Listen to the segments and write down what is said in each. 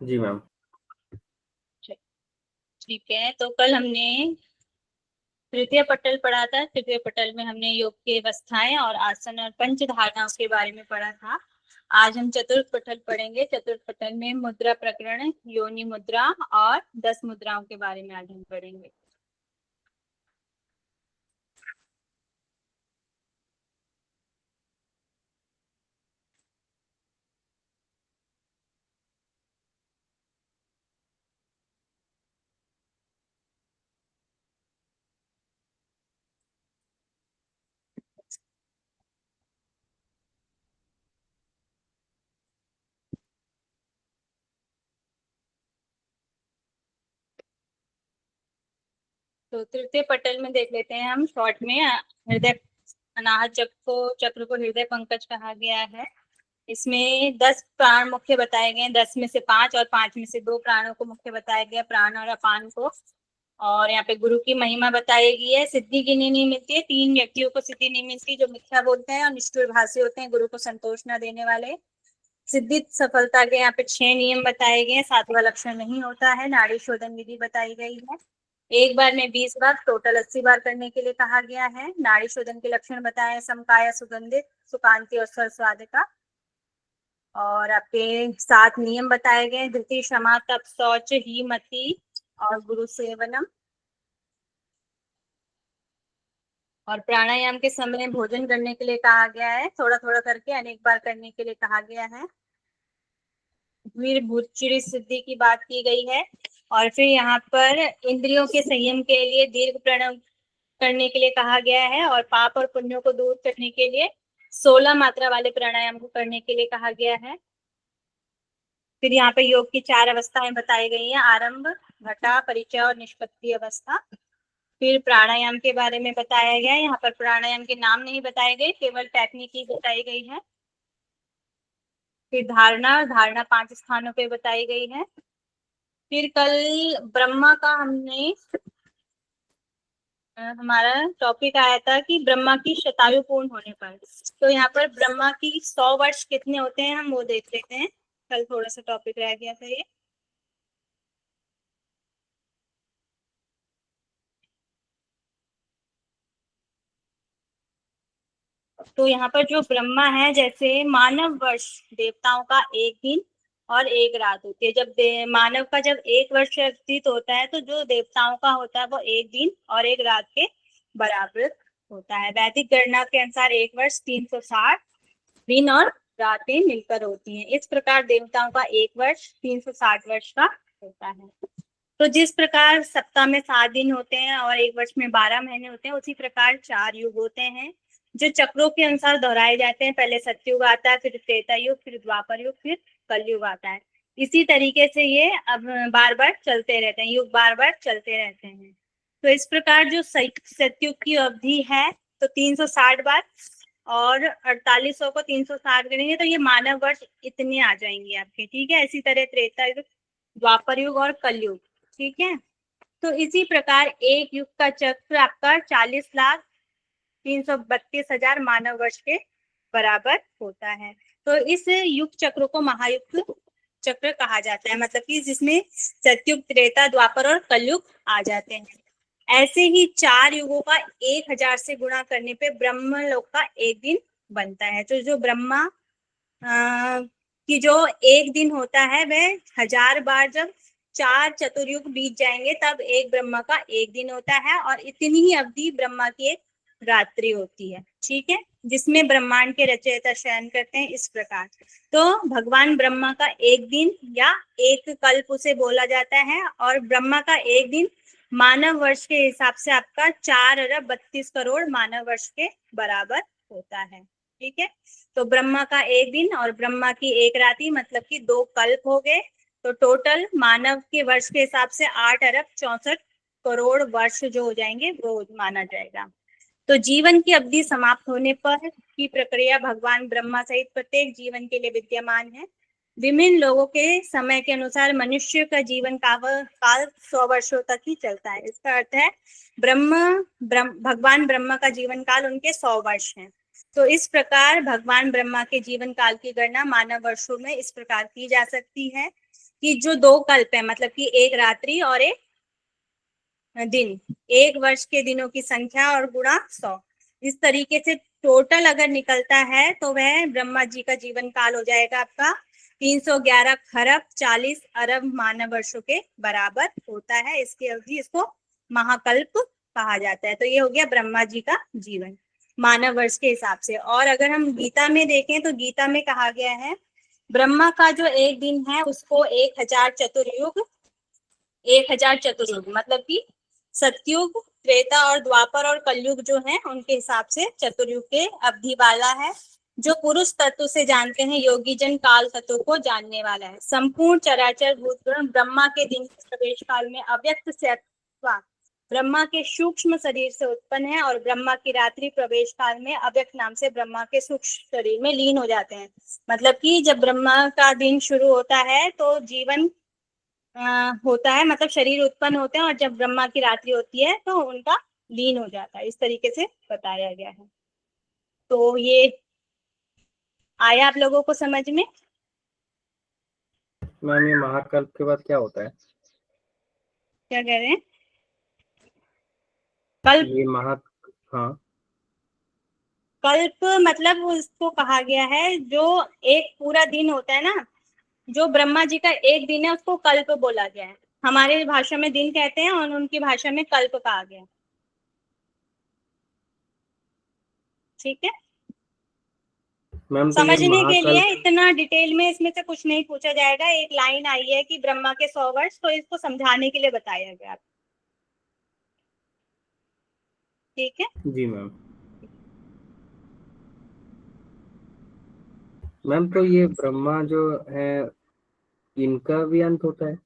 जी ma'am. ठीक है, तो कल हमने तृतीय पटल पढ़ा था। तृतीय पटल में हमने योग की अवस्थाएं और आसन और पंच धारणाओं के बारे में पढ़ा था। आज हम चतुर्थ पटल पढ़ेंगे। चतुर्थ पटल में मुद्रा प्रकरण, योनि मुद्रा और 10 मुद्राओं के बारे में आज हम पढ़ेंगे। तो तृतीय पटल में देख लेते हैं हम शॉर्ट में। हृदय अनाहत चक्र को हृदय पंकज कहा गया है। इसमें 10 प्राण मुख्य बताए गए हैं। 10 में से 5 और 5 में से 2 प्राणों को मुख्य बताया गया, प्राण और अपान को। और यहाँ पे गुरु की महिमा बताई गई है। सिद्धि किन्हें नहीं मिलती है? 3 व्यक्तियों को सिद्धि नहीं मिलती, जो मिथ्या बोलते हैं और निष्ठुर भाषी होते हैं, गुरु को संतोष न देने वाले। सिद्धि सफलता के यहाँ पे 6 नियम बताए गए हैं। 7वां लक्षण नहीं होता है। नाड़ी शोधन विधि बताई गई है। एक बार में 20 बार, टोटल 80 बार करने के लिए कहा गया है। नाड़ी शोधन के लक्षण बताए, समकाय, सुगंधित, सुकांति और सरस्वाद का। और आपके 7 नियम बताए गए, धृति, क्षमा, तप, शौच, ही मति और गुरु सेवनम। और प्राणायाम के समय भोजन करने के लिए कहा गया है। थोड़ा थोड़ा करके अनेक बार करने के लिए कहा गया है। फिर भूचिरी सिद्धि की बात की गई है। और फिर यहाँ पर इंद्रियों के संयम के लिए दीर्घ प्रणव करने के लिए कहा गया है। और पाप और पुण्यों को दूर करने के लिए 16 मात्रा वाले प्राणायाम को करने के लिए कहा गया है। फिर यहाँ पे योग की 4 अवस्थाएं बताई गई हैं, आरंभ, घटा, परिचय और निष्पत्ति अवस्था। फिर प्राणायाम के बारे में बताया गया है। यहाँ पर प्राणायाम के नाम नहीं बताए गए, केवल टेक्निक ही बताई गई है। फिर धारणा, धारणा 5 स्थानों पे बताई गई है। फिर कल ब्रह्मा का हमने हमारा टॉपिक आया था कि ब्रह्मा की शतायु पूर्ण होने पर। तो यहाँ पर ब्रह्मा की 100 वर्ष कितने होते हैं, हम वो देख लेते हैं। कल थोड़ा सा टॉपिक रह गया था ये। तो यहाँ पर जो ब्रह्मा है, जैसे मानव वर्ष देवताओं का 1 दिन और 1 रात होती है। जब मानव का जब 1 वर्ष व्यतीत होता है, तो जो देवताओं का होता है वो 1 दिन और 1 रात के बराबर होता है। वैदिक गणना के अनुसार 1 वर्ष 360 दिन और रातें मिलकर होती हैं। इस प्रकार देवताओं का 1 वर्ष 360 वर्ष का होता है। तो जिस प्रकार सप्ताह में 7 दिन होते हैं और 1 वर्ष में 12 महीने होते हैं, उसी प्रकार 4 युग होते हैं, जो चक्रों के अनुसार दोहराए जाते हैं। पहले सतयुग आता है, फिर त्रेता युग, फिर द्वापर युग, फिर कलयुग आता है। इसी तरीके से ये अब बार बार चलते रहते हैं, युग बार बार चलते रहते हैं। तो इस प्रकार जो सतयुग की अवधि है, तो 360 बार, और 4800 को 360 करेंगे तो ये मानव वर्ष इतने आ जाएंगे आपके। ठीक है, इसी तरह त्रेता युग, द्वापर युग और कलयुग। ठीक है, तो इसी प्रकार एक युग का चक्र आपका 40,332,000 मानव वर्ष के बराबर होता है। तो इस युग चक्र को महायुग चक्र कहा जाता है, मतलब कि जिसमें सतयुग, त्रेता, द्वापर और कलयुग आ जाते हैं। ऐसे ही 4 युगों का 1000 से गुणा करने पे ब्रह्म लोक का 1 दिन बनता है। तो जो ब्रह्मा की जो 1 दिन होता है, वह 1000 बार जब 4 चतुर्युग बीत जाएंगे, तब एक ब्रह्मा का 1 दिन होता है। और इतनी ही अवधि ब्रह्मा की एक रात्रि होती है। ठीक है, जिसमें ब्रह्मांड के रचयिता शयन करते हैं, इस प्रकार। तो भगवान ब्रह्मा का 1 दिन या 1 कल्प उसे बोला जाता है। और ब्रह्मा का 1 दिन मानव वर्ष के हिसाब से आपका 4,32,00,00,000 मानव वर्ष के बराबर होता है। ठीक है, तो ब्रह्मा का 1 दिन और ब्रह्मा की 1 रात्रि, मतलब कि 2 कल्प हो गए। तो टोटल मानव के वर्ष के हिसाब से 8,64,00,00,000 वर्ष जो हो जाएंगे, वो माना जाएगा। तो जीवन की अवधि समाप्त होने पर की प्रक्रिया भगवान ब्रह्मा सहित प्रत्येक जीवन के लिए विद्यमान है। विभिन्न लोगों के समय के अनुसार मनुष्य का जीवन काल 100 वर्षों तक ही चलता है। इसका अर्थ है भगवान ब्रह्मा का जीवन काल उनके 100 वर्ष है। तो इस प्रकार भगवान ब्रह्मा के जीवन काल की गणना मानव वर्षों में इस प्रकार की जा सकती है। कि जो 2 कल्प है, मतलब कि एक रात्रि और एक दिन, 1 वर्ष के दिनों की संख्या और गुणा 100, इस तरीके से टोटल अगर निकलता है तो वह ब्रह्मा जी का जीवन काल हो जाएगा आपका 311 खरब 40 अरब मानव वर्षों के बराबर होता है। इसकी अवधि, इसको महाकल्प कहा जाता है। तो ये हो गया ब्रह्मा जी का जीवन मानव वर्ष के हिसाब से। और अगर हम गीता में देखें तो गीता में कहा गया है ब्रह्मा का जो एक दिन है उसको 1000 चतुर्युग, 1000 चतुर्युग मतलब कि सतयुग, त्रेता और द्वापर और कलयुग जो है उनके हिसाब से चतुर्युग के अवधि वाला है। जो पुरुष तत्व से जानते हैं योगी जन काल तत्व को जानने वाला है। संपूर्ण चराचर भूत ब्रह्मा के दिन के प्रवेश काल में अव्यक्त से अथवा ब्रह्मा के सूक्ष्म शरीर से उत्पन्न है और ब्रह्मा की रात्रि प्रवेश काल में अव्यक्त नाम से ब्रह्मा के सूक्ष्म शरीर में लीन हो जाते हैं। मतलब कि जब ब्रह्मा का दिन शुरू होता है तो जीवन होता है, मतलब शरीर उत्पन्न होते हैं, और जब ब्रह्मा की रात्रि होती है तो उनका लीन हो जाता है। इस तरीके से बताया गया है। तो ये आया आप लोगों को समझ में? मैम, ये महाकल्प के बाद क्या होता है? क्या कह रहे हैं? कल्प? ये हाँ, कल्प मतलब उसको कहा गया है जो एक पूरा दिन होता है ना, जो ब्रह्मा जी का एक दिन है उसको कल्प बोला गया है। हमारे भाषा में दिन कहते हैं और उनकी भाषा में कल्प कहा गया है। ठीक है, मैम तो ये समझने के लिए महाकल्प, इतना डिटेल में इसमें से कुछ नहीं पूछा जाएगा। एक लाइन आई है कि ब्रह्मा के 100 वर्ष, तो इसको समझाने के लिए बताया गया। ठीक है। जी मैम। मैम तो ये ब्रह्मा जो है इनका भी अंत होता है?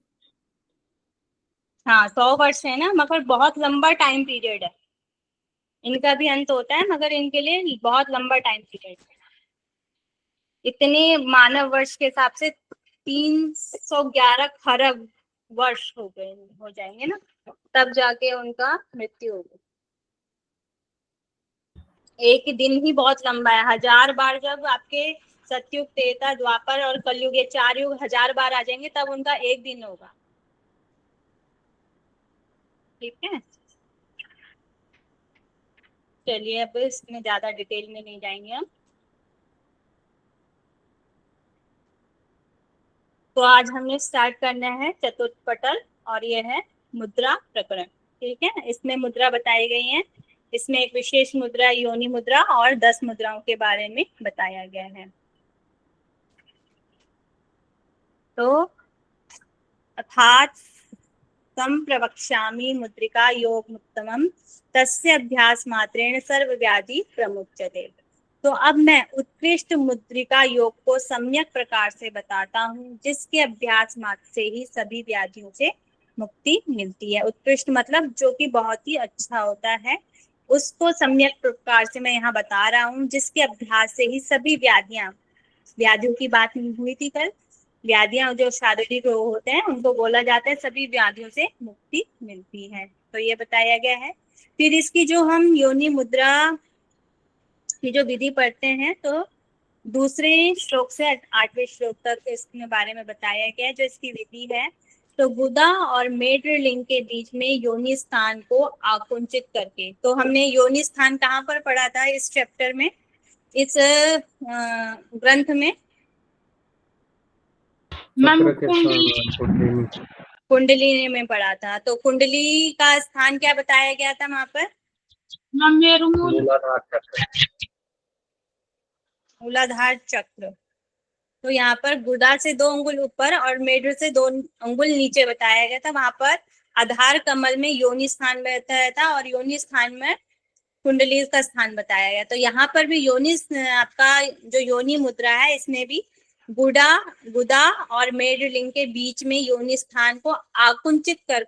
हाँ, 100 वर्ष है ना, मगर बहुत लंबा टाइम पीरियड है। इनका भी अंत होता है मगर इनके लिए बहुत लंबा टाइम पीरियड है। इतने मानव वर्ष के हिसाब से 311 खरब वर्ष हो जाएंगे ना, तब जाके उनका मृत्यु होगी। एक ही दिन ही बहुत लंबा है। 1000 बार जब आपके सतयुग, त्रेता, द्वापर और कलयुग, ये 4 युग 1000 बार आ जाएंगे तब उनका एक दिन होगा। ठीक है, चलिए अब इसमें ज्यादा डिटेल में नहीं जाएंगे हम। तो आज हमने स्टार्ट करना है चतुर्थ पटल, और ये है मुद्रा प्रकरण। ठीक है, इसमें मुद्रा बताई गई है। इसमें एक विशेष मुद्रा योनि मुद्रा और 10 मुद्राओं के बारे में बताया गया है। तो अर्थात संप्रवक्ष्यामि मुद्रिका योगमुत्तमं तस्य अभ्यास मात्रेण सर्व व्याधि प्रमुच्यते। तो अब मैं उत्कृष्ट मुद्रिका योग को सम्यक प्रकार से बताता हूँ जिसके अभ्यास मात्र से ही सभी व्याधियों से मुक्ति मिलती है। उत्कृष्ट मतलब जो कि बहुत ही अच्छा होता है, उसको सम्यक प्रकार से मैं यहाँ बता रहा हूँ जिसके अभ्यास से ही सभी व्याधियों की बात हुई थी कल। व्याधियां जो शारीरिक रोग होते हैं उनको बोला जाता है, सभी व्याधियों से मुक्ति मिलती है। तो ये बताया गया है। फिर इसकी जो हम योनि मुद्रा की जो विधि पढ़ते हैं तो दूसरे श्लोक से 8वें श्लोक तक इसके बारे में बताया गया है जो इसकी विधि है। तो गुदा और मेढ्र लिंग के बीच में योनि स्थान को आकुंचित करके, तो हमने योनि स्थान कहाँ पर पढ़ा था इस चैप्टर में, इस ग्रंथ में? चक्र के स्थान कुंडली में पढ़ा था। तो कुंडली का स्थान क्या बताया गया था वहां पर? मूलाधार चक्र। मूलाधार चक्र। तो यहाँ पर गुदा से 2 अंगुल ऊपर और मेढ्र से 2 अंगुल नीचे बताया गया था। वहां पर आधार कमल में योनि स्थान बताया था और योनि स्थान में कुंडली का स्थान बताया गया। तो यहाँ पर भी योनि, आपका जो योनि मुद्रा है इसमें भी गुदा और मेढ्र लिंग के बीच में योनि स्थान को आकुंचित कर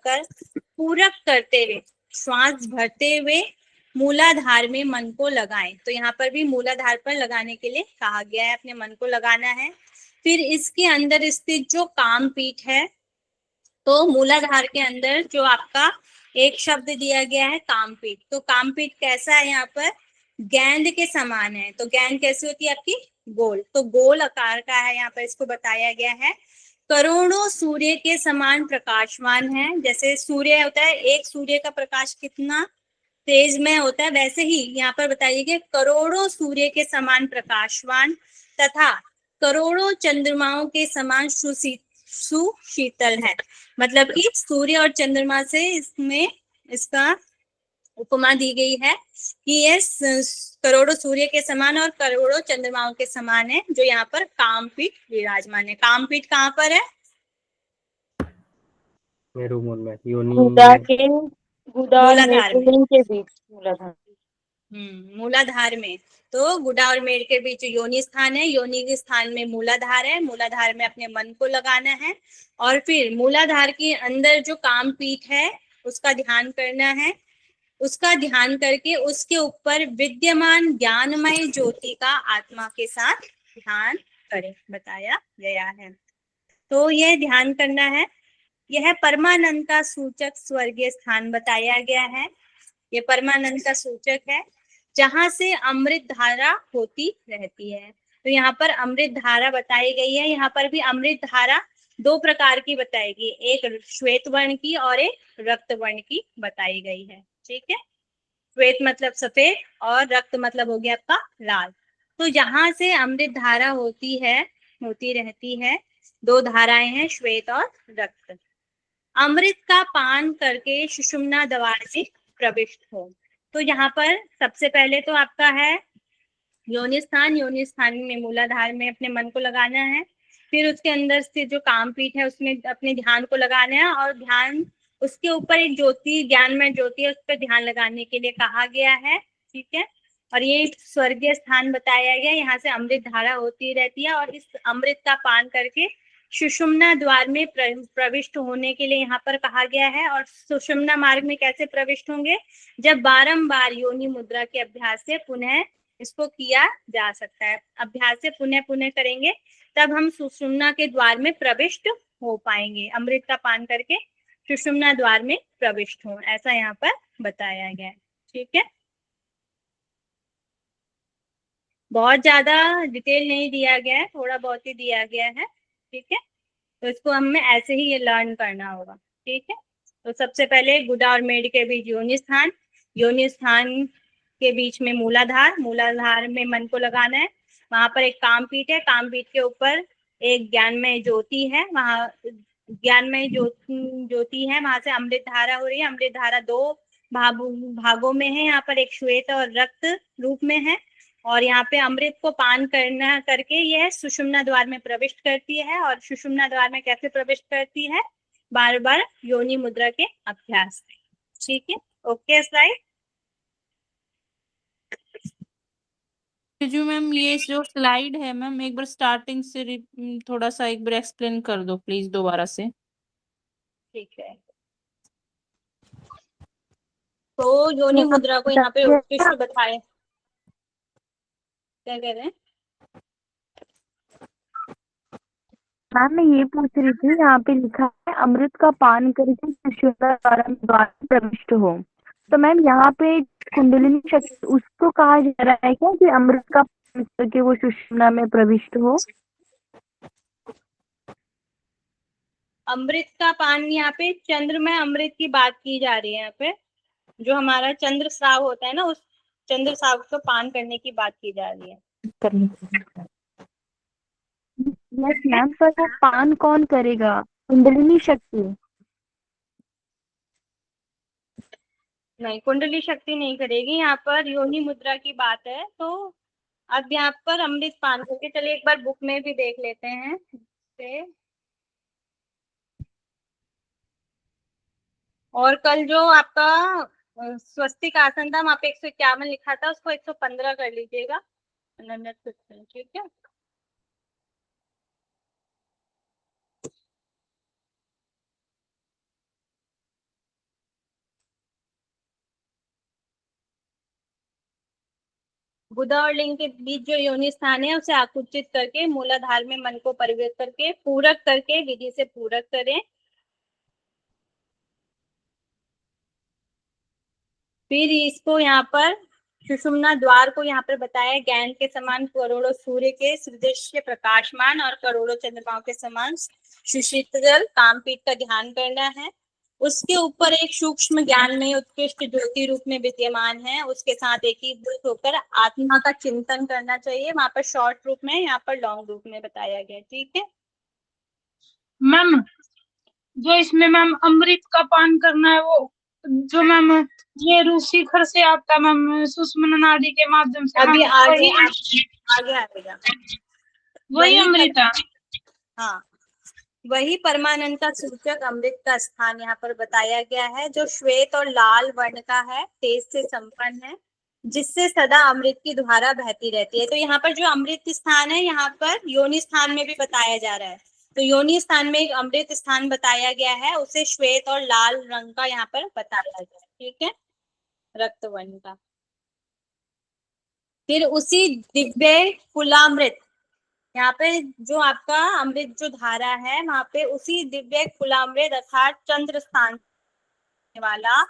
पूरक करते हुए श्वास भरते हुए मूलाधार में मन को लगाएं। तो यहाँ पर भी मूलाधार पर लगाने के लिए कहा गया है, अपने मन को लगाना है। फिर इसके अंदर स्थित जो काम पीठ है, तो मूलाधार के अंदर जो आपका एक शब्द दिया गया है कामपीठ, तो कामपीठ कैसा है? यहाँ पर गेंद के समान है। तो गेंद कैसी होती है आपकी? गोल। तो गोल आकार का है, यहाँ पर इसको बताया गया है। करोड़ों सूर्य के समान प्रकाशवान है। जैसे सूर्य होता है, एक सूर्य का प्रकाश कितना तेज में होता है, वैसे ही यहाँ पर बताइए कि करोड़ों सूर्य के समान प्रकाशवान तथा करोड़ों चंद्रमाओं के समान सुशीतल है। मतलब कि सूर्य और चंद्रमा से इसमें इसका उपमा दी गई है कि ये करोड़ों सूर्य के समान और करोड़ों चंद्रमाओं के समान है, जो यहाँ पर कामपीठ विराजमान है। कामपीठ कहाँ पर है? मेरुमूल में, योनि गुदा में। के गुदा और मूलाधार में। मेरुलिंग के बीच मूलाधार। मूलाधार में। तो गुदा और मेड के बीच योनि स्थान है, योनि के स्थान में मूलाधार है, मूलाधार में अपने मन को लगाना है और फिर मूलाधार के अंदर जो कामपीठ है उसका ध्यान करना है। उसका ध्यान करके उसके ऊपर विद्यमान ज्ञानमय ज्योति का आत्मा के साथ ध्यान करें, बताया गया है। तो यह ध्यान करना है। यह परमानंद का सूचक स्वर्गीय स्थान बताया गया है। ये परमानंद का सूचक है जहां से अमृत धारा होती रहती है। तो यहाँ पर अमृत धारा बताई गई है। यहाँ पर भी अमृत धारा दो प्रकार की बताएगी, एक श्वेत वर्ण की और एक रक्त वर्ण की बताई गई है। ठीक है, श्वेत मतलब सफेद और रक्त मतलब हो गया आपका लाल। तो यहाँ से अमृत धारा होती रहती है। दो धाराएं हैं, श्वेत और रक्त। अमृत का पान करके सुषुम्ना द्वार से प्रविष्ट हो। तो यहाँ पर सबसे पहले तो आपका है योनि स्थान। योनि स्थान में मूलाधार में अपने मन को लगाना है। फिर उसके अंदर से जो कामपीठ है उसमें अपने ध्यान को लगाना है और ध्यान उसके ऊपर एक ज्योति, ज्ञानमय ज्योति है, उस पर ध्यान लगाने के लिए कहा गया है। ठीक है, और ये स्वर्गीय स्थान बताया गया, यहाँ से अमृत धारा होती रहती है और इस अमृत का पान करके सुषुम्ना द्वार में प्रविष्ट होने के लिए यहाँ पर कहा गया है। और सुषुम्ना मार्ग में कैसे प्रविष्ट होंगे? जब बारंबार योनि मुद्रा के अभ्यास से पुनः इसको किया जा सकता है। अभ्यास से पुनः पुनः करेंगे तब हम सुषुम्ना के द्वार में प्रविष्ट हो पाएंगे। अमृत का पान करके सुषुम्ना द्वार में प्रविष्ट हो, ऐसा यहाँ पर बताया गया है। ठीक है, बहुत ज्यादा डिटेल नहीं दिया गया है, थोड़ा बहुत ही दिया गया है। ठीक है, तो इसको हमें ऐसे ही ये लर्न करना होगा। ठीक है, तो सबसे पहले गुदा और मेड के बीच योनि स्थान, योनि स्थान के बीच में मूलाधार, मूलाधार में मन को लगाना है। वहां पर एक कामपीठ है, कामपीठ के ऊपर एक ज्ञानमय ज्योति है, वहां ज्ञानमय ज्योति है, वहां से अमृत धारा हो रही है। अमृत धारा दो भागों में है, यहाँ पर एक श्वेत और रक्त रूप में है। और यहाँ पे अमृत को पान करना करके यह सुषुम्ना द्वार में प्रविष्ट करती है। और सुषुम्ना द्वार में कैसे प्रविष्ट करती है? बार बार योनि मुद्रा के अभ्यास से। ठीक है, ओके स्लाइड। जो मैम ये जो स्लाइड है मैम, एक बार स्टार्टिंग से थोड़ा सा एक बार एक्सप्लेन कर दो प्लीज दोबारा से। ठीक है, तो योनि मुद्रा को यहाँ पे उत्कृष्ट बताए, क्या कह रहे हैं? मैम मैं ये पूछ रही थी, यहाँ पे लिखा है अमृत का पान करके सुषुम्ना द्वार में प्रविष्ट हो। तो मैम यहाँ पे कुंडलिनी शक्ति उसको कहा जा रहा है क्या कि अमृत का पान करके वो सुषुम्ना में प्रविष्ट हो? अमृत का पान, यहाँ पे चंद्र में अमृत की बात की जा रही है। यहाँ पे जो हमारा चंद्र स्राव होता है ना, उस चंद्र स्राव को पान करने की बात की जा रही है। यस मैम, पर वो पान कौन करेगा? कुंडलिनी शक्ति? नहीं, कुंडली शक्ति नहीं करेगी, यहाँ पर योनि मुद्रा की बात है। तो अब यहाँ पर अमृत पान करके, चलिए एक बार बुक में भी देख लेते हैं से। और कल जो आपका स्वस्तिक आसन था वहाँ पे 151 लिखा था, उसको 115 कर लीजिएगा। ठीक है, बुधा और लिंग के बीच जो योनि स्थान है उसे आकुचित करके मूलाधार में मन को परिवर्तित करके पूरक करके विधि से पूरक करें। फिर इसको यहाँ पर सुषुम्ना द्वार को यहाँ पर बताया ज्ञान के समान करोड़ों सूर्य के सुदृश्य प्रकाशमान और करोड़ों चंद्रमाओं के समान सुशीतल कामपीठ का ध्यान करना है। उसके ऊपर एक सूक्ष्म ज्ञान में उत्कृष्ट ज्योति रूप में विद्यमान है, उसके साथ एकीभूत होकर आत्मा का चिंतन करना चाहिए। वहां पर शॉर्ट रूप में, यहाँ पर लॉन्ग रूप में बताया गया। ठीक है मैम, जो इसमें मैम अमृत का पान करना है वो जो मैम ये ऋषिखर से आता है मैम, सुषुम्ना नाड़ी के माध्यम से अभी मैम, आगे वही आगे आएगा। वही अमृत है। हाँ, वही परमानंद का सूचक अमृत का स्थान यहाँ पर बताया गया है, जो श्वेत और लाल वर्ण का है, तेज से संपन्न है, जिससे सदा अमृत की धारा बहती रहती है। तो यहाँ पर जो अमृत स्थान है, यहाँ पर योनि स्थान में भी बताया जा रहा है। तो योनि स्थान में एक अमृत स्थान बताया गया है, उसे श्वेत और लाल रंग का यहाँ पर बताया गया है। ठीक है, रक्त वर्ण का। फिर उसी दिव्य कुलामृत, यहाँ पे जो आपका अमृत जो धारा है, वहां पे उसी दिव्य कुलामृत अर्थात चंद्र स्थान वाला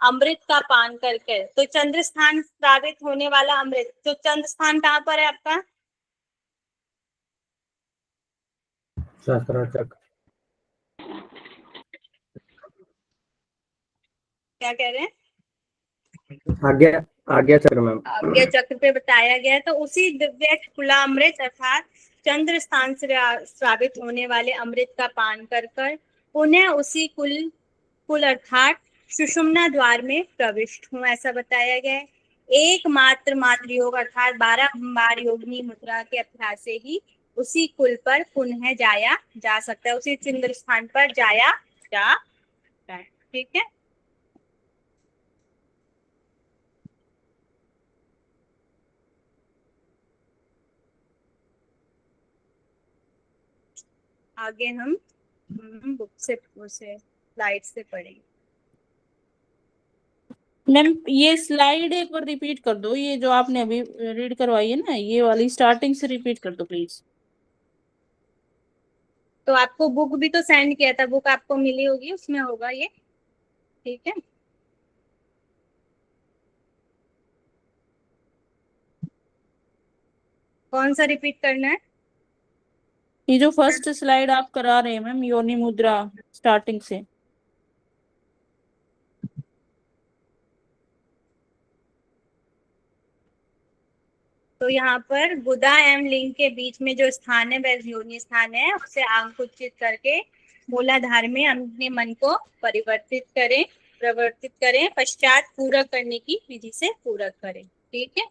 अमृत का पान करके, तो चंद्र स्थान स्रावित होने वाला अमृत, तो चंद्र स्थान कहाँ पर है आपका? सहस्त्र चक्र। क्या कह रहे हैं? आज्ञा चक्र मैम। आज्ञा चक्र पे बताया गया है। तो उसी दिव्य कुलामृत अर्थात चंद्र स्थान से स्रावित होने वाले अमृत का पान कर कर पुनः उसी कुल अर्थात सुषुम्ना द्वार में प्रविष्ट हूँ, ऐसा बताया गया है। एकमात्र मात्र योग अर्थात 12 बार योगिनी मुद्रा के अभ्यास से ही उसी कुल पर पुनः जाया जा सकता है, उसी चंद्र स्थान पर जाया जा सकता है। ठीक है, आगे हम बुक से स्लाइड से पढ़ेंगे। मैम ये स्लाइड एक बार रिपीट कर दो, ये जो आपने अभी रीड करवाई है ना, ये वाली स्टार्टिंग से रिपीट कर दो प्लीज। तो आपको बुक भी तो सेंड किया था, बुक आपको मिली होगी, उसमें होगा ये। ठीक है, कौन सा रिपीट करना है? ये जो फर्स्ट स्लाइड आप करा रहे हैं मैम, योनि मुद्रा स्टार्टिंग से। तो यहाँ पर गुदा एवं लिंग के बीच में जो स्थान है वह योनि स्थान है, उसे आंकुचित करके मूलाधार में अपने मन को प्रवर्तित करें, पश्चात पूरक करने की विधि से पूरक करें। ठीक है,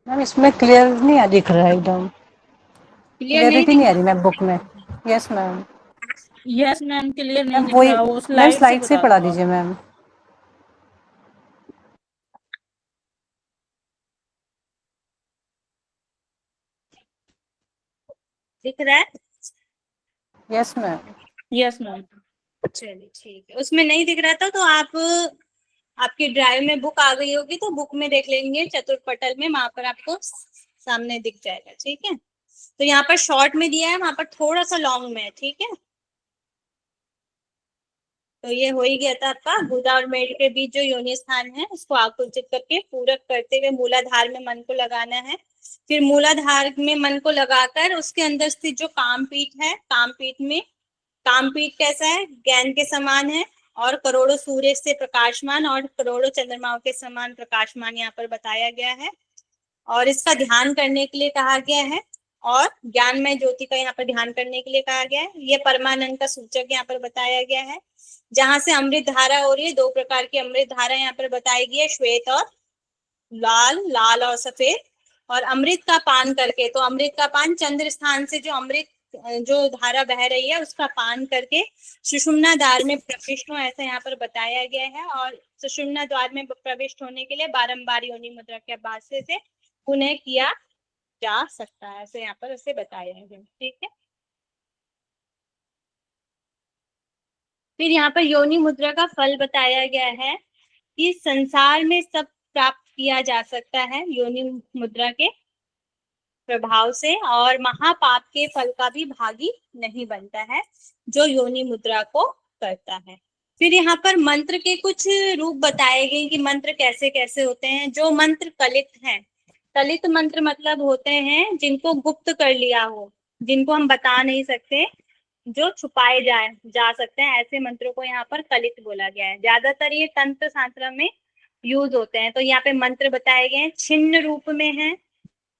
मैम इसमें क्लियर नहीं दिख रहा है, एकदम क्लियरिटी नहीं आ रही मैम बुक में। Yes ma'am. Yes ma'am, clear नहीं मैम दिख वही रहा, वो मैम स्लाइड से बता पढ़ा दो आप। दीजिए मैम। दिख रहा है? Yes ma'am. Yes ma'am. चलिए ठीक है, उसमें नहीं दिख रहा था तो आप आपकी ड्राइव में बुक आ गई होगी, तो बुक में देख लेंगे चतुर्पटल में, वहां पर आपको सामने दिख जाएगा। ठीक है, तो यहाँ पर शॉर्ट में दिया है, वहां पर थोड़ा सा लॉन्ग में है। ठीक है, तो ये हो ही गया था आपका गुदा और मेड के बीच जो योनि स्थान है, उसको आकुंचित करके पूरक करते हुए मूलाधार में मन को लगाना है। फिर मूलाधार में मन को लगाकर उसके अंदर स्थित जो कामपीठ है, कामपीठ कैसा है? ज्ञान के समान है और करोड़ों सूर्य से प्रकाशमान और करोड़ों चंद्रमाओं के समान प्रकाशमान यहाँ पर बताया गया है, और इसका ध्यान करने के लिए कहा गया है, और ज्ञानमय ज्योति का यहाँ पर ध्यान करने के लिए कहा गया है। ये परमानंद का सूचक यहाँ पर बताया गया है, जहां से अमृत धारा हो रही है। 2 प्रकार की अमृत धारा यहाँ पर बताई गई है, श्वेत और लाल और सफेद। और अमृत का पान करके, तो अमृत का पान चंद्र स्थान से जो अमृत जो धारा बह रही है उसका पान करके सुषुम्ना द्वार में प्रविष्ट हो, ऐसा यहाँ पर बताया गया है। और सुषुम्ना द्वार में प्रविष्ट होने के लिए बारंबार योनि मुद्रा के अभ्यास से पुनः किया जा सकता है, ऐसे यहाँ पर उसे बताया गया। ठीक है, फिर यहाँ पर योनि मुद्रा का फल बताया गया है कि संसार में सब प्राप्त किया जा सकता है योनि मुद्रा के प्रभाव से, और महापाप के फल का भी भागी नहीं बनता है जो योनि मुद्रा को करता है। फिर यहाँ पर मंत्र के कुछ रूप बताए गए कि मंत्र कैसे कैसे होते हैं। जो मंत्र कलित हैं, कलित मंत्र मतलब होते हैं जिनको गुप्त कर लिया हो, जिनको हम बता नहीं सकते, जो छुपाए जा सकते हैं, ऐसे मंत्रों को यहाँ पर कलित बोला गया है। ज्यादातर ये तंत्र शास्त्र में यूज होते हैं। तो यहाँ पे मंत्र बताए गए हैं, छिन्न रूप में है,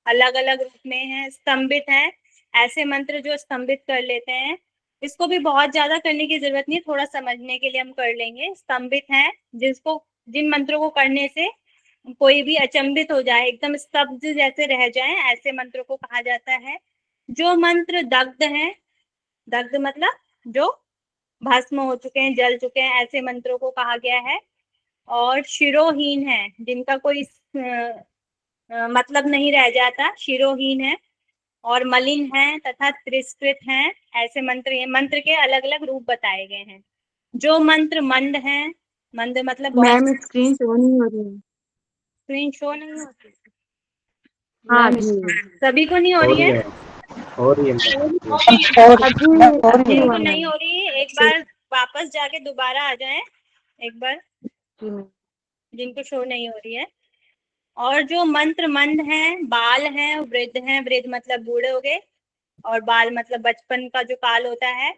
अलग अलग रूप में है, स्तंभित है, ऐसे मंत्र जो स्तंभित कर लेते हैं। इसको भी बहुत ज्यादा करने की जरूरत नहीं है, थोड़ा समझने के लिए हम कर लेंगे। स्तंभित है, जिन मंत्रों को करने से कोई भी अचंभित हो जाए, एकदम स्तब्ध जैसे रह जाए, ऐसे मंत्रों को कहा जाता है। जो मंत्र दग्ध है, दग्ध मतलब जो भस्म हो चुके हैं, जल चुके हैं, ऐसे मंत्रों को कहा गया है। और शिरोहीन है, जिनका कोई मतलब नहीं रह जाता, शिरोहीन है। और मलिन है तथा तिरस्कृत है, ऐसे मंत्र। ये मंत्र के अलग अलग रूप बताए गए हैं। जो मंत्र मंद है, मंद मतलब बहुत, मैम स्क्रीन शो नहीं हो रही है। स्क्रीन शो नहीं होती हाँ मैम जी, सभी को, नहीं हो हो रही रही है? है, हो रही है मैम। और अभी हो रही अभी है। जिनको हुआ नहीं मैम। हो रही है, एक बार वापस जाके दोबारा आ जाए एक बार, जी मैम। जिनको शो नहीं हो रही है। और जो मंत्र मंद हैं, बाल हैं, वृद्ध हैं, वृद्ध मतलब बूढ़े हो गए, और बाल मतलब बचपन का जो काल होता है।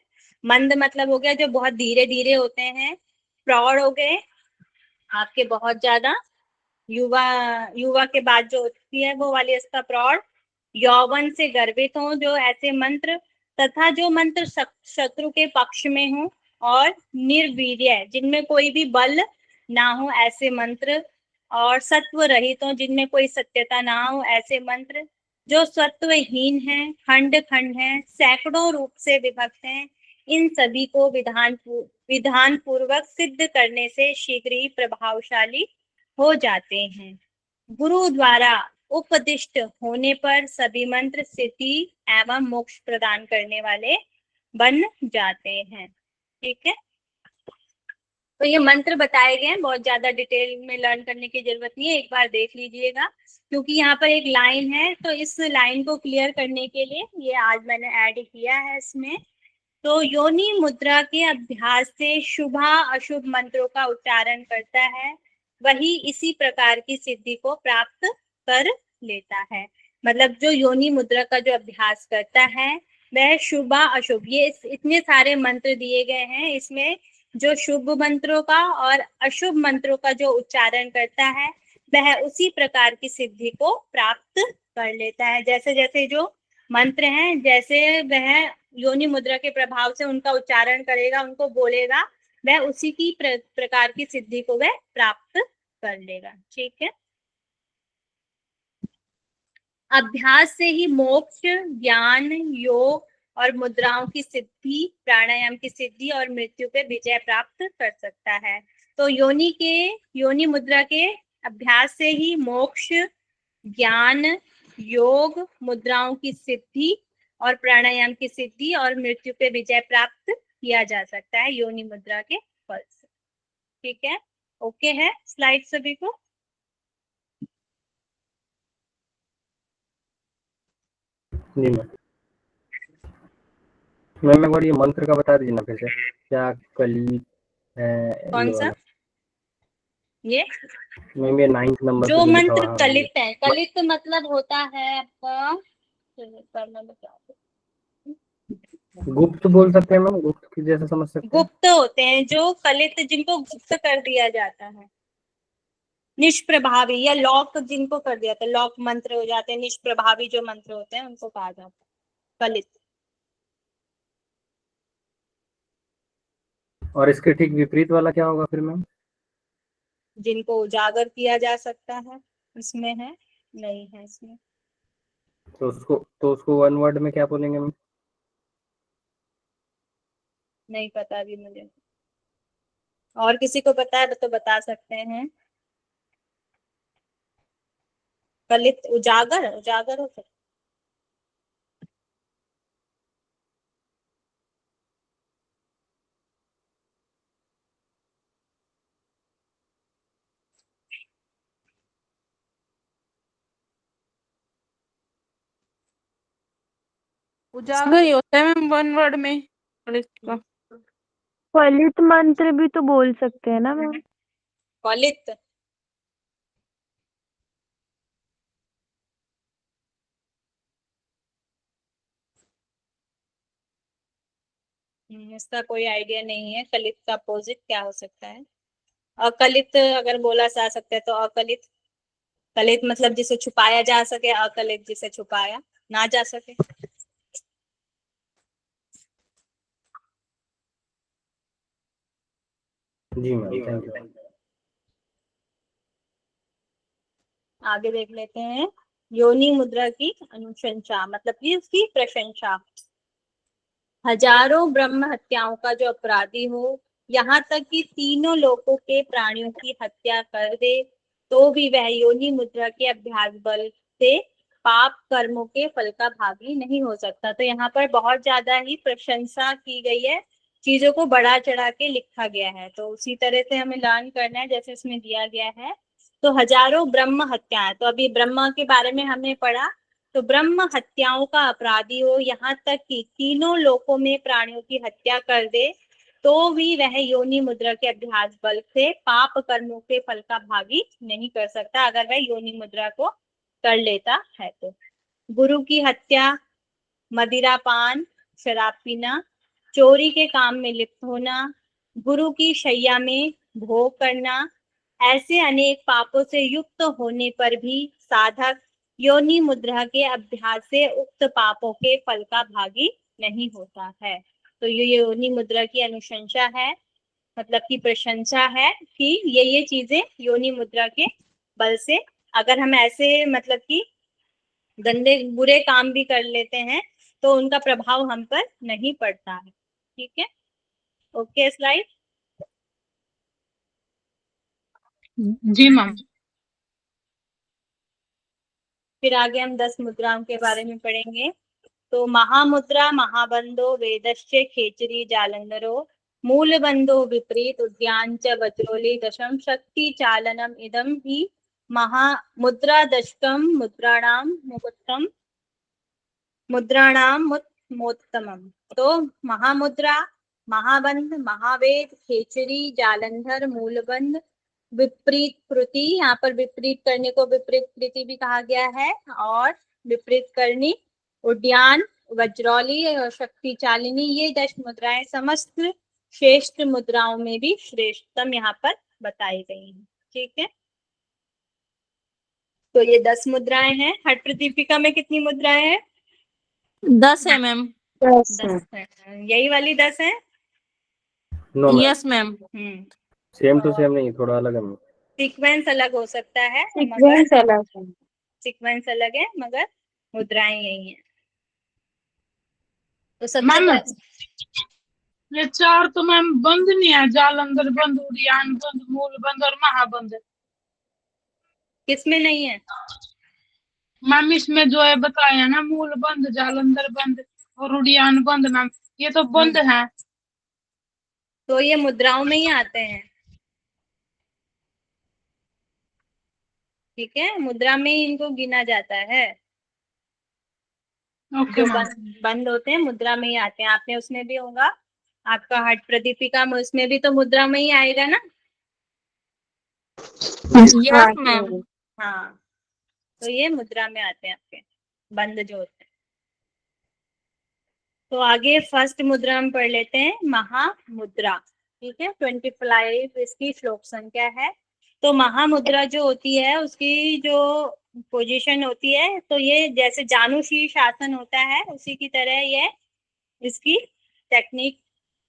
मंद मतलब हो गया जो बहुत धीरे धीरे होते हैं। प्रौढ़ हो गए आपके बहुत ज्यादा, युवा, युवा के बाद जो होती है वो वाली अवस्था प्रौढ़। यौवन से गर्वित हो जो ऐसे मंत्र, तथा जो मंत्र शत्रु के पक्ष में हो, और निर्वीर्य जिनमें कोई भी बल ना हो, ऐसे मंत्र। और सत्व रहित हो, जिनमें कोई सत्यता ना हो, ऐसे मंत्र। जो सत्वहीन है, खंड खंड है, सैकड़ों रूप से विभक्त हैं, इन सभी को विधान पूर्वक सिद्ध करने से शीघ्र ही प्रभावशाली हो जाते हैं। गुरु द्वारा उपदिष्ट होने पर सभी मंत्र सिद्धि एवं मोक्ष प्रदान करने वाले बन जाते हैं। ठीक है, तो ये मंत्र बताए गए हैं, बहुत ज्यादा डिटेल में लर्न करने की जरूरत नहीं है, एक बार देख लीजिएगा। क्योंकि यहाँ पर एक लाइन है, तो इस लाइन को क्लियर करने के लिए ये आज मैंने ऐड किया है इसमें। तो योनि मुद्रा के अभ्यास से शुभ अशुभ मंत्रों का उच्चारण करता है, वही इसी प्रकार की सिद्धि को प्राप्त कर लेता है। मतलब जो योनि मुद्रा का जो अभ्यास करता है, वह शुभ अशुभ, ये इतने सारे मंत्र दिए गए हैं, इसमें जो शुभ मंत्रों का और अशुभ मंत्रों का जो उच्चारण करता है, वह उसी प्रकार की सिद्धि को प्राप्त कर लेता है। जैसे जैसे जो मंत्र हैं, जैसे वह योनि मुद्रा के प्रभाव से उनका उच्चारण करेगा, उनको बोलेगा, वह उसी की प्रकार की सिद्धि को वह प्राप्त कर लेगा। ठीक है, अभ्यास से ही मोक्ष, ज्ञान, योग और मुद्राओं की सिद्धि, प्राणायाम की सिद्धि और मृत्यु पे विजय प्राप्त कर सकता है। तो योनि मुद्रा के अभ्यास से ही मोक्ष, ज्ञान, योग, मुद्राओं की सिद्धि और प्राणायाम की सिद्धि और मृत्यु पे विजय प्राप्त किया जा सकता है योनि मुद्रा के फल से। ठीक है, ओके है स्लाइड सभी को? जी मैम। मैम एक बार ये मंत्र का बता दीजिए ना फिर से, क्या कली है कौन ये सा? वाला? ये मैम ये 9th नंबर पे जो जो लिखा मंत्र हुआ है। कलित है, कलित मतलब होता है आपका, गुप्त बोल सकते हैं मैम, गुप्त की जैसे समझ सकते हैं। गुप्त होते हैं जो कलित, जिनको गुप्त कर दिया जाता है, निष्प्रभावी या लॉक जिनको कर दिया था, लॉक मंत्र हो जाते हैं, निष्प्रभावी जो मंत्र होते हैं उनको कहा जाता है कलित। और इसके ठीक विपरीत वाला क्या होगा फिर मैम? जिनको उजागर किया जा सकता है, इसमें है, नहीं है इसमें। तो उसको वन वर्ड में क्या बोलेंगे मैम? नहीं पता अभी मुझे, और किसी को पता है तो बता सकते हैं। कलित, उजागर, उजागर हो सकता उजागर ही होता है मैम वन वर्ड में कलित का। फलित मंत्र भी तो बोल सकते हैं ना मैम? फलित इसका कोई आइडिया नहीं है। कलित का अपोजिट क्या हो सकता है? अकलित अगर बोला जा सकता है तो अकलित। कलित मतलब जिसे छुपाया जा सके, अकलित जिसे छुपाया ना जा सके। जी मैम, थैंक यू। आगे देख लेते हैं। योनि मुद्रा की अनुशंसा मतलब कि उसकी प्रशंसा। हजारों ब्रह्म हत्याओं का जो अपराधी हो, यहाँ तक कि तीनों लोकों के प्राणियों की हत्या कर दे, तो भी वह योनि मुद्रा के अभ्यास बल से पाप कर्मों के फल का भागी नहीं हो सकता। तो यहाँ पर बहुत ज्यादा ही प्रशंसा की गई है, चीजों को बढ़ा चढ़ा के लिखा गया है। तो उसी तरह से हमें लर्न करना है जैसे इसमें दिया गया है। तो हजारों ब्रह्म हत्याएं, तो अभी ब्रह्मा के बारे में हमने पढ़ा। तो ब्रह्म हत्याओं का अपराधी हो, यहाँ तक कि तीनों लोकों में प्राणियों की हत्या कर दे, तो भी वह योनि मुद्रा के अभ्यास बल से पाप कर्मों के फल का भागी नहीं कर सकता, अगर वह योनि मुद्रा को कर लेता है तो। गुरु की हत्या, मदिरा पान, शराब पीना, चोरी के काम में लिप्त होना, गुरु की शैया में भोग करना, ऐसे अनेक पापों से युक्त होने पर भी साधक योनि मुद्रा के अभ्यास से उक्त पापों के फल का भागी नहीं होता है। तो ये योनि मुद्रा की अनुशंसा है, मतलब की प्रशंसा है कि ये चीजें योनि मुद्रा के बल से, अगर हम ऐसे मतलब कि गंदे बुरे काम भी कर लेते हैं तो उनका प्रभाव हम पर नहीं पड़ता है। ठीक है, ओके स्लाइड। जी मैम। फिर आगे हम 10 मुद्राओं के बारे में पढ़ेंगे। तो महामुद्रा महाबंधो वेदश्च खेचरी जालंधरो मूलबंधो विपरीत उद्यान च वज्रोली दशम शक्ति चालनम इदम ही महामुद्रा दशकम मुद्राणाम मोत्तमम। तो महामुद्रा, महाबंध, महावेद, खेचरी, जालंधर, मूलबंध, विपरीत कृति, यहाँ पर विपरीत करने को विपरीत कृति भी कहा गया है, और विपरीत करनी, उद्यान, वज्रौली और शक्ति चालिनी, ये 10 मुद्राएं समस्त श्रेष्ठ मुद्राओं में भी श्रेष्ठतम यहाँ पर बताई गई हैं। ठीक है, तो ये 10 मुद्राएं हैं। हठ प्रदीपिका में कितनी मुद्राएं हैं? 10 है मैम। 10 है। यही वाली 10 है? No ma'am, yes ma'am. Same to same नहीं, थोड़ा अलग है मैम। सीक्वेंस अलग हो सकता है, सीक्वेंस अलग है। सीक्वेंस अलग है मगर मुद्राएं यही हैं। तो सबसे मैम पहले ये चार तो मैम बंद नहीं है, जालंधर बंद, उड़ियान बंद, मूल बंद और महाबंद। किसमें नहीं है? मैम इसमें जो है बताया ना, मूल बंद, जालंधर बंद और उड़ियान बंद, मैम ये तो बंद है। तो ये मुद्राओं में ही आते हैं। ठीक है, मुद्रा में ही इनको गिना जाता है। ओके जो मैम। बंद होते हैं मुद्रा में ही आते हैं। आपने उसमें भी होगा, आपका हठ प्रदीपिका में, उसमें भी तो मुद्रा में ही आएगा ना। Yes ma'am. हाँ, तो ये मुद्रा में आते हैं आपके बंद जो होते हैं। तो आगे फर्स्ट मुद्रा हम पढ़ लेते हैं, महामुद्रा। ठीक है, 25 इसकी श्लोक संख्या है। तो महामुद्रा जो होती है उसकी जो पोजीशन होती है, तो ये जैसे जानुशीर्ष आसन होता है उसी की तरह ये इसकी टेक्निक,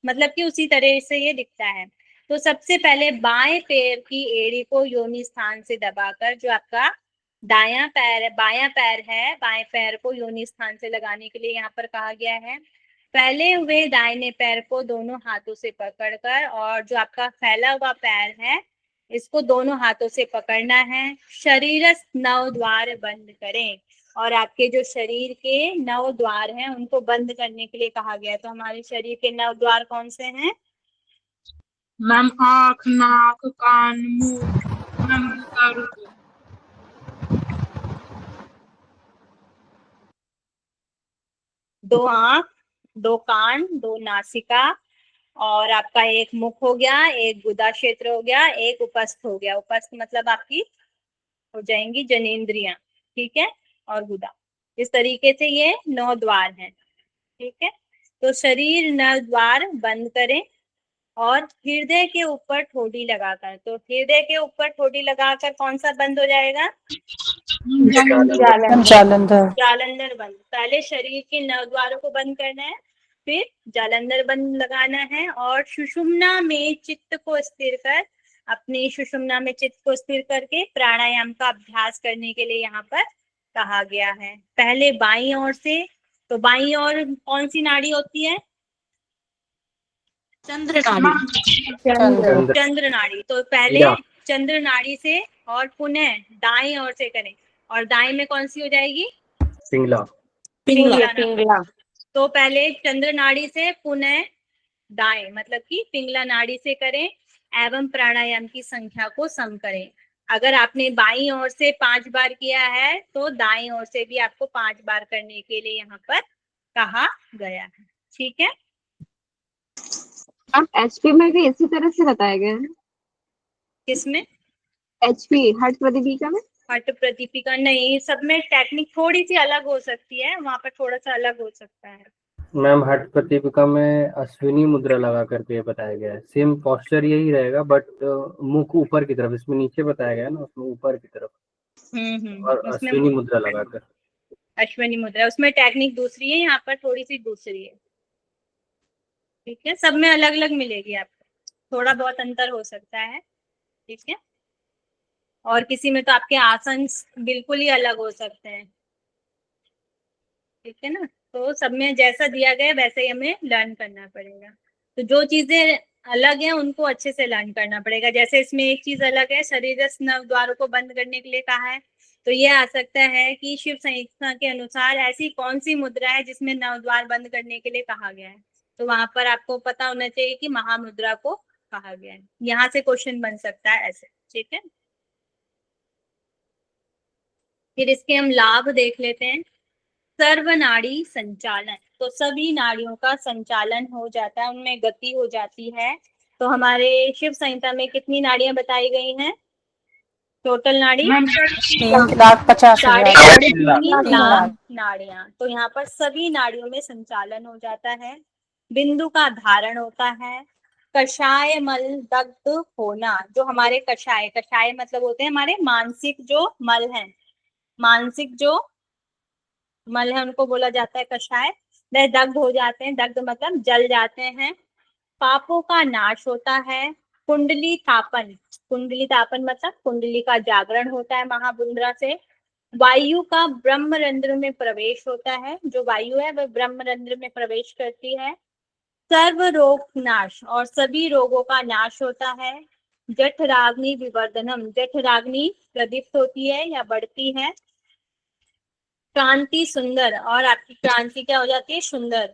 मतलब कि उसी तरह से ये दिखता है। तो सबसे पहले बाएं पैर की एड़ी को योनि स्थान से दबाकर, जो आपका दायां पैर है, बायां पैर है, बाएं पैर को योनि स्थान से लगाने के लिए यहाँ पर कहा गया है। फैले हुए दाहिने पैर को दोनों हाथों से पकड़कर, और जो आपका फैला हुआ पैर है इसको दोनों हाथों से पकड़ना है। शरीरस्थ 9 द्वार बंद करें, और आपके जो शरीर के 9 द्वार हैं उनको बंद करने के लिए कहा गया है। तो हमारे शरीर के 9 द्वार कौन से हैं? मैम आँख, नाक, कान, मुंह, मैम और 2 आंख, 2 कान, 2 नासिका, और आपका एक मुख हो गया, एक गुदा क्षेत्र हो गया, एक उपस्थ हो गया। उपस्थ मतलब आपकी हो जाएंगी जनेंद्रियां, ठीक है, और गुदा। इस तरीके से ये 9 द्वार हैं, ठीक है। तो शरीर नर द्वार बंद करें और हृदय के ऊपर ठोडी लगाकर। तो हृदय के ऊपर ठोडी लगाकर कौन सा बंद हो जाएगा? मैम जालंधर। जालंधर बंद। पहले शरीर के नव द्वारों को बंद करना है, फिर जालंधर बंद लगाना है और सुषुम्ना में चित्त को स्थिर कर, अपनी सुषुम्ना में चित्त को स्थिर करके प्राणायाम का अभ्यास करने के लिए यहाँ पर कहा गया है। पहले बाईं ओर से, तो बाईं ओर कौन सी नाड़ी होती है? चंद्र नाड़ी। चंद्र चंद्र नाड़ी। तो पहले या। चंद्र नाड़ी से और पुनः दाईं ओर से करें, और दाईं में कौन सी हो जाएगी? पिंगला। पिंगला। पिंगला। तो पहले चंद्र नाड़ी से पुनः दाएं मतलब कि पिंगला नाड़ी से करें एवं प्राणायाम की संख्या को सम करें। अगर आपने बाईं ओर से 5 बार किया है तो दाईं ओर से भी आपको 5 बार करने के लिए यहाँ पर कहा गया है, ठीक है। आप एचपी में भी इसी तरह से बताया गया है? किसमें? एचपी हठ प्रदीपिका में? हठ प्रदीपिका नहीं, सब में टेक्निक थोड़ी सी अलग हो सकती है, वहां पर थोड़ा सा अलग हो सकता है। मैम हठ प्रदीपिका में अश्विनी मुद्रा लगा करके बताया गया है। सेम पोस्चर यही रहेगा, बट मुख ऊपर की तरफ, इसमें नीचे बताया गया है ना, उसमें ऊपर की तरफ, और उसमें अश्विनी मुद्रा लगाकर। अश्विनी मुद्रा, उसमें टेक्निक दूसरी है, यहाँ पर थोड़ी सी दूसरी है, ठीक है। सब में अलग अलग मिलेगी आपको, थोड़ा बहुत अंतर हो सकता है, ठीक है। और किसी में तो आपके आसन बिल्कुल ही अलग हो सकते हैं, ठीक है ना। तो सब में जैसा दिया गया वैसे ही हमें लर्न करना पड़ेगा। तो जो चीजें अलग है उनको अच्छे से लर्न करना पड़ेगा। जैसे इसमें एक चीज अलग है, शरीर नव द्वारों को बंद करने के लिए कहा है, तो ये आ सकता है कि शिव संहिता के अनुसार ऐसी कौन सी मुद्रा है जिसमें नव द्वार बंद करने के लिए कहा गया है। तो वहां पर आपको पता होना चाहिए कि महामुद्रा को कहा गया है। यहाँ से क्वेश्चन बन सकता है ऐसे, ठीक है। फिर इसके हम लाभ देख लेते हैं। सर्व नाड़ी संचालन, तो सभी नाड़ियों का संचालन हो जाता है, उनमें गति हो जाती है। तो हमारे शिव संहिता में कितनी नाड़ियां बताई गई हैं? टोटल नाड़ी 3,50,000। 3.5 3 लाख लाख। नाड़ियां। तो यहाँ पर सभी नाड़ियों में संचालन हो जाता है। बिंदु का धारण होता है। कषाय मल दग्ध होना, जो हमारे कषाय, कषाय मतलब होते हैं हमारे मानसिक जो मल हैं, मानसिक जो मल है उनको बोला जाता है कषाय, वह दग्ध हो जाते हैं। दग्ध मतलब जल जाते हैं। पापों का नाश होता है। कुंडली तापन, कुंडली तापन मतलब कुंडली का जागरण होता है महामुद्रा से। वायु का ब्रह्मरंध्र में प्रवेश होता है, जो वायु है वह ब्रह्मरंध्र में प्रवेश करती है। सर्व रोग नाश, और सभी रोगों का नाश होता है। जठराग्नि विवर्धनम, जठराग्नि प्रदीप्त होती है या बढ़ती है। क्रांति सुंदर, और आपकी क्रांति क्या हो जाती है? सुंदर,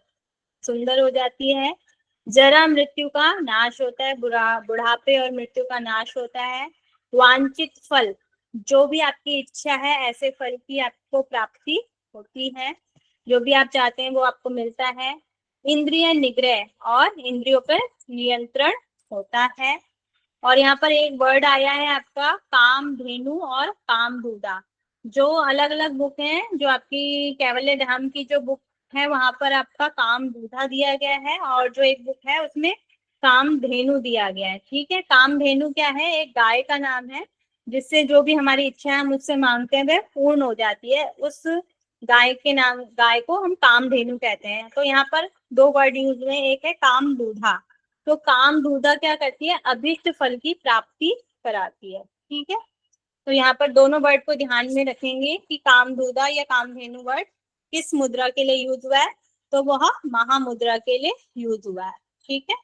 सुंदर हो जाती है। जरा मृत्यु का नाश होता है, बुढ़ापे और मृत्यु का नाश होता है। वांछित फल, जो भी आपकी इच्छा है ऐसे फल की आपको प्राप्ति होती है, जो भी आप चाहते हैं वो आपको मिलता है। इंद्रिय निग्रह, और इंद्रियों पर नियंत्रण होता है। और यहाँ पर एक वर्ड आया है आपका काम धेनु और काम दूधा, जो अलग अलग बुक हैं, जो आपकी कैवल्य धाम की जो बुक है वहां पर आपका काम दूधा दिया गया है, और जो एक बुक है उसमें काम धेनु दिया गया है, ठीक है। काम धेनु क्या है? एक गाय का नाम है, जिससे जो भी हमारी इच्छा हम उससे मांगते हैं वह पूर्ण हो जाती है। उस गाय के नाम, गाय को हम काम धेनु कहते हैं। तो यहाँ पर 2 वर्ड यूज हुए, एक है काम दूधा। तो काम दूधा क्या करती है? अभीष्ट फल की प्राप्ति कराती है, ठीक है। तो यहाँ पर दोनों वर्ड को ध्यान में रखेंगे कि काम दूधा या कामधेनु वर्ड किस मुद्रा के लिए यूज हुआ है, तो वह महामुद्रा के लिए यूज हुआ है, ठीक है।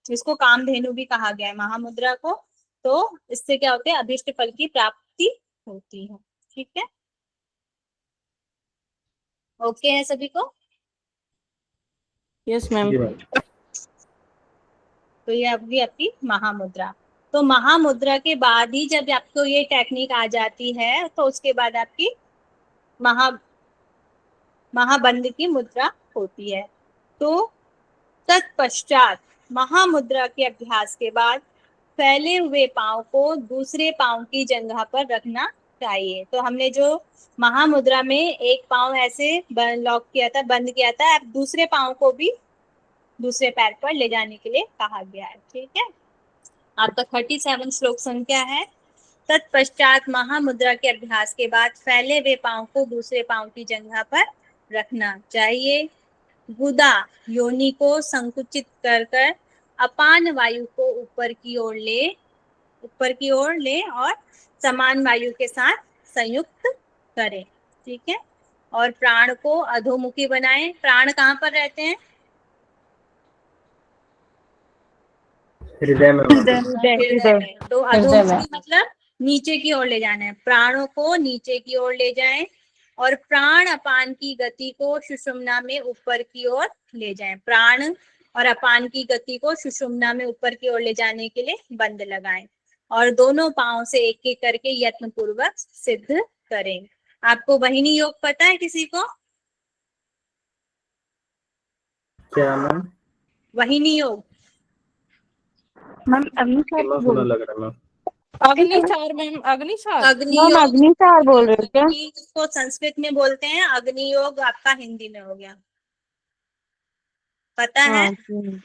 इसको कामधेनु भी कहा गया है महामुद्रा को। तो इससे क्या होते हैं? अभीष्ट फल की प्राप्ति होती है, ठीक है। ओके है सभी को? Yes ma'am. तो ये आपकी महामुद्रा। तो महामुद्रा के बाद ही जब आपको ये टेक्निक आ जाती है तो उसके बाद आपकी महाबंध की मुद्रा होती है। तो तत्पश्चात महामुद्रा के अभ्यास के बाद फैले हुए पांव को दूसरे पांव की जगह पर रखना चाहिए। तो हमने जो महामुद्रा में एक पांव ऐसे लॉक किया था, बंद किया था, अब दूसरे पांव को भी दूसरे पैर पर ले जाने के लिए कहा गया है। ठीक है, आपका 37 श्लोक संख्या है। तत्पश्चात महामुद्रा के अभ्यास के बाद फैले हुए पांव को दूसरे पांव की जगह पर रखना चाहिए। गुदा योनि को संकुचित कर अपान वायु को ऊपर की ओर ले और समान वायु के साथ संयुक्त करें। ठीक है, और प्राण को अधोमुखी बनाएं। प्राण कहाँ पर रहते हैं? हृदय में। हृदय में। तो हृदय में। अधोमुखी मतलब नीचे की ओर ले जाना है। प्राणों को नीचे की ओर ले जाएं और प्राण अपान की गति को सुषुम्ना में ऊपर की ओर ले जाएं। प्राण और अपान की गति को सुषुम्ना में ऊपर की ओर ले जाने के लिए बंद लगाएं और दोनों पांव से एक एक करके यत्न पूर्वक सिद्ध करें। आपको वाहिनी योग पता है किसी को? क्या मैम? वाहिनी योग मैम अग्निसार बोल लग रहा मैम। अग्निसार मैम, अग्निसार। अग्नि मैम योग अग्निसार बोल रहे हो क्या? इसको संस्कृत में बोलते हैं, अग्नि योग आपका हिंदी में हो गया। पता है? हाँ जी।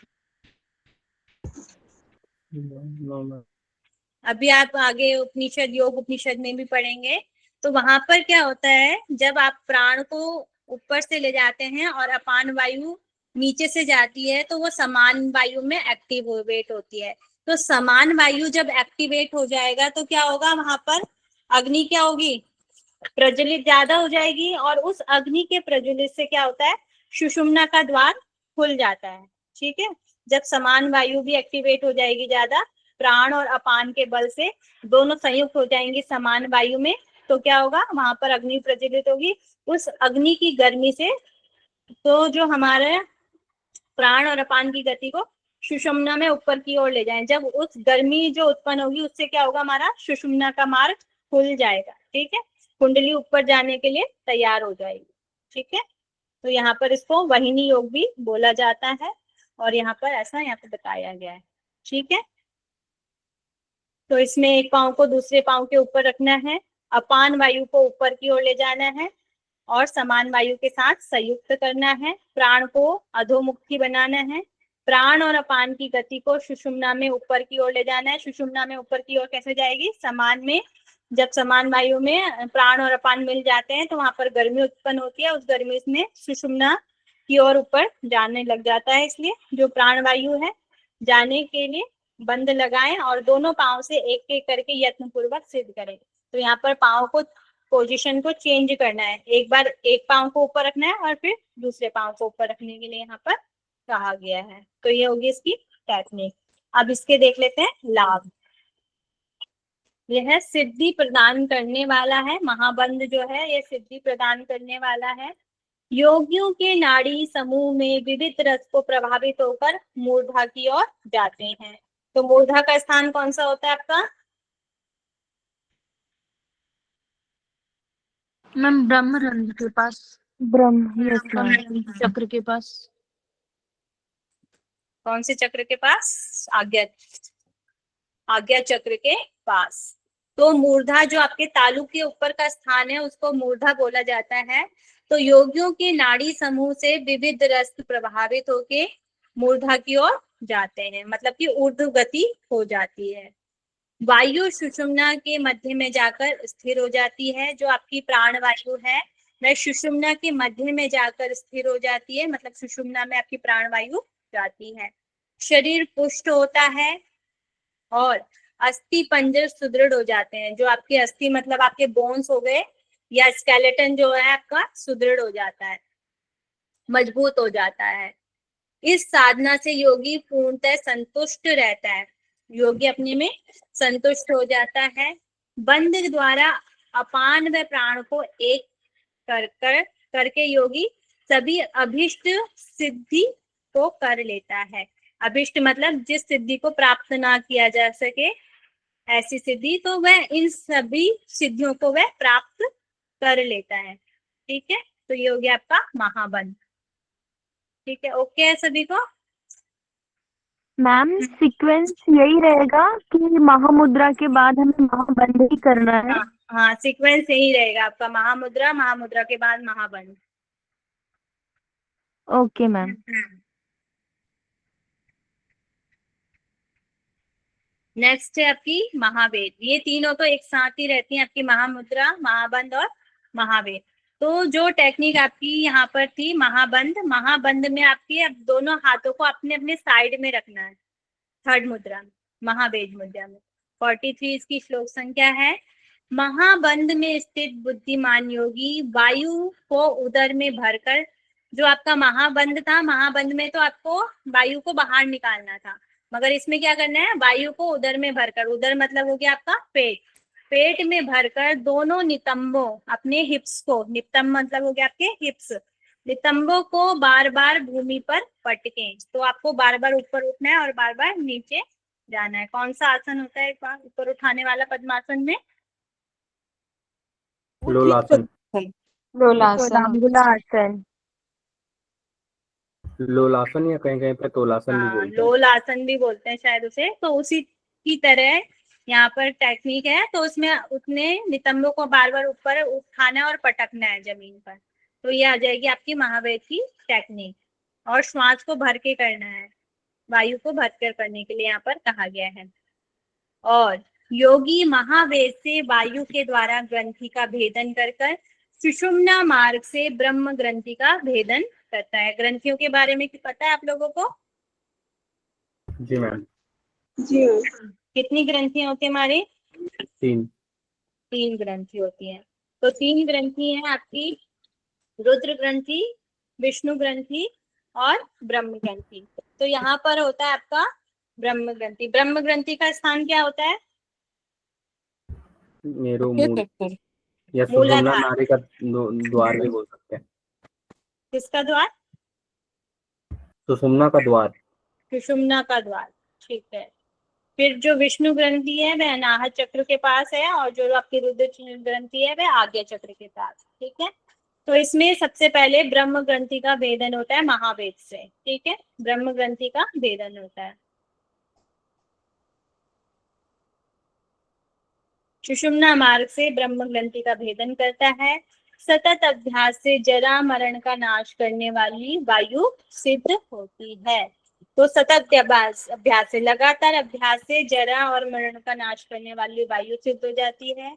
अभी आप आगे उपनिषद, योग उपनिषद में भी पढ़ेंगे। तो वहां पर क्या होता है, जब आप प्राण को ऊपर से ले जाते हैं और अपान वायु नीचे से जाती है तो वो समान वायु में एक्टिवेट होती है। तो समान वायु जब एक्टिवेट हो जाएगा तो क्या होगा, वहां पर अग्नि क्या होगी, प्रज्वलित ज्यादा हो जाएगी और उस अग्नि के प्रज्वलित से क्या होता है, सुषुम्ना का द्वार खुल जाता है। ठीक है, जब समान वायु भी एक्टिवेट हो जाएगी ज्यादा, प्राण और अपान के बल से दोनों संयुक्त हो जाएंगी समान वायु में, तो क्या होगा, वहां पर अग्नि प्रज्वलित होगी। उस अग्नि की गर्मी से तो जो हमारे प्राण और अपान की गति को सुषुम्ना में ऊपर की ओर ले जाएं, जब उस गर्मी जो उत्पन्न होगी उससे क्या होगा, हमारा सुषुम्ना का मार्ग खुल जाएगा। ठीक है, कुंडली ऊपर जाने के लिए तैयार हो जाएगी। ठीक है, तो यहाँ पर इसको वाहिनी योग भी बोला जाता है और यहाँ पर ऐसा यहाँ पे बताया गया है। ठीक है, तो इसमें एक पांव को दूसरे पांव के ऊपर रखना है, अपान वायु को ऊपर की ओर ले जाना है और समान वायु के साथ संयुक्त करना है। प्राण को अधोमुखी बनाना है। प्राण और अपान की गति को सुषुम्ना में ऊपर की ओर ले जाना है। सुषुम्ना में ऊपर की ओर कैसे जाएगी, समान में। जब समान वायु में प्राण और अपान मिल जाते हैं तो वहां पर गर्मी उत्पन्न होती है, उस गर्मी में सुषुम्ना की ओर ऊपर जाने लग जाता है। इसलिए जो प्राण वायु है जाने के लिए बंद लगाएं और दोनों पांव से एक एक करके यत्न पूर्वक सिद्ध करें। तो यहाँ पर पांव को पोजीशन को चेंज करना है, एक बार एक पांव को ऊपर रखना है और फिर दूसरे पांव को ऊपर रखने के लिए यहाँ पर कहा गया है। तो ये होगी इसकी टेक्निक। अब इसके देख लेते हैं लाभ। यह सिद्धि प्रदान करने वाला है, महाबंध जो है ये सिद्धि प्रदान करने वाला है। योगियों के नाड़ी समूह में विविध रस को प्रभावित होकर मूर्धा की ओर जाते हैं। तो मूर्धा का स्थान कौन सा होता है आपका? मैम ब्रह्मरंध्र के पास, ब्रह्म, यस मैम। चक्र के पास। कौन से चक्र के पास? आज्ञा चक्र के पास। तो मूर्धा जो आपके तालु के ऊपर का स्थान है उसको मूर्धा बोला जाता है। तो योगियों के नाड़ी समूह से विविध रस प्रभावित होके मूर्धा की ओर जाते हैं, मतलब कि ऊर्ध्व गति हो जाती है। वायु सुषुम्ना के मध्य में जाकर स्थिर हो जाती है। जो आपकी प्राण वायु है वह सुषुम्ना के मध्य में जाकर स्थिर हो जाती है, मतलब सुषुम्ना में आपकी प्राण वायु जाती है। शरीर पुष्ट होता है और अस्थि पंजर सुदृढ़ हो जाते हैं। जो आपके अस्थि मतलब आपके बोन्स हो गए या स्केलेटन जो है आपका सुदृढ़ हो जाता है, मजबूत हो जाता है। इस साधना से योगी पूर्णतः संतुष्ट रहता है, योगी अपने में संतुष्ट हो जाता है। बंध द्वारा अपान व प्राण को एक करके योगी सभी अभिष्ट सिद्धि को कर लेता है। अभिष्ट मतलब जिस सिद्धि को प्राप्त ना किया जा सके ऐसी सिद्धि, तो वह इन सभी सिद्धियों को वह प्राप्त कर लेता है। ठीक है, तो ये हो गया आपका महाबंध। ठीक है, ओके है सभी को? मैम सीक्वेंस यही रहेगा कि महामुद्रा के बाद हमें महाबंध ही करना है। हाँ हाँ, सीक्वेंस यही रहेगा आपका, महामुद्रा, महामुद्रा के बाद महाबंध। Okay ma'am. नेक्स्ट है आपकी महावेद। ये तीनों तो एक साथ ही रहती हैं आपकी, महामुद्रा, महाबंध और महावेद। तो जो टेक्निक आपकी यहाँ पर थी महाबंध, महाबंध में आपकी अब दोनों हाथों को अपने अपने साइड में रखना है। थर्ड मुद्रा में, महावेद मुद्रा में 43 इसकी श्लोक संख्या है। महाबंध में स्थित बुद्धिमान योगी वायु को उदर में भरकर, जो आपका महाबंध था, महाबंध में तो आपको वायु को बाहर निकालना था, मगर इसमें क्या करना है, वायु को उदर में भरकर, उदर मतलब हो गया आपका पेट, पेट में भरकर दोनों नितंबों, अपने हिप्स को, नितंब मतलब हो गया आपके हिप्स, नितंबों को बार बार भूमि पर पटकें। तो आपको बार बार ऊपर उठना है और बार बार नीचे जाना है। कौन सा आसन होता है एक बार ऊपर उठाने वाला पद्मासन में? लोलासन। लोलासन। लोलासन या कहीं कहीं पे तोलासन भी हाँ, बोलते हैं। लोल आसन भी बोलते हैं शायद उसे। तो उसी की तरह यहाँ पर टेक्निक है। तो उसमें उतने नितंबों को बार बार ऊपर उठाना और पटकना है जमीन पर। तो ये आ जाएगी आपकी महावेद की टेक्निक। और श्वास को भर के करना है, वायु को भरकर करने के लिए यहाँ पर कहा गया है। और योगी महावेद से वायु के द्वारा ग्रंथि का भेदन कर सुषुम्ना मार्ग से ब्रह्म ग्रंथि का भेदन करता है। ग्रंथियों के बारे में पता है आप लोगों को? जी मैम। जी कितनी ग्रंथियां होती है हमारी? 3 ग्रंथि होती है। तो 3 ग्रंथि है आपकी, रुद्र ग्रंथि, विष्णु ग्रंथि और ब्रह्म ग्रंथि। तो यहाँ पर होता है आपका ब्रह्म ग्रंथि। ब्रह्म ग्रंथि का स्थान क्या होता है? मेरो मूल या मूलाधार। सुषुम्ना नाड़ी का द्वार भी बोल सकते हैं। किसका द्वार? सुषुम्ना का द्वार। सुषुम्ना का द्वार, ठीक है। फिर जो विष्णु ग्रंथि है वह अनाहत चक्र के पास है, और जो आपकी रुद्र ग्रंथि है वह आज्ञा चक्र के पास, ठीक है। तो इसमें सबसे पहले ब्रह्म ग्रंथि का भेदन होता है महावेद से, ठीक है। ब्रह्म ग्रंथि का भेदन होता है। सुषुम्ना मार्ग से ब्रह्म ग्रंथि का भेदन करता है। सतत अभ्यास से जरा मरण का नाश करने वाली वायु सिद्ध होती है। तो सतत अभ्यास से, लगातार अभ्यास से जरा और मरण का नाश करने वाली वायु सिद्ध हो जाती है।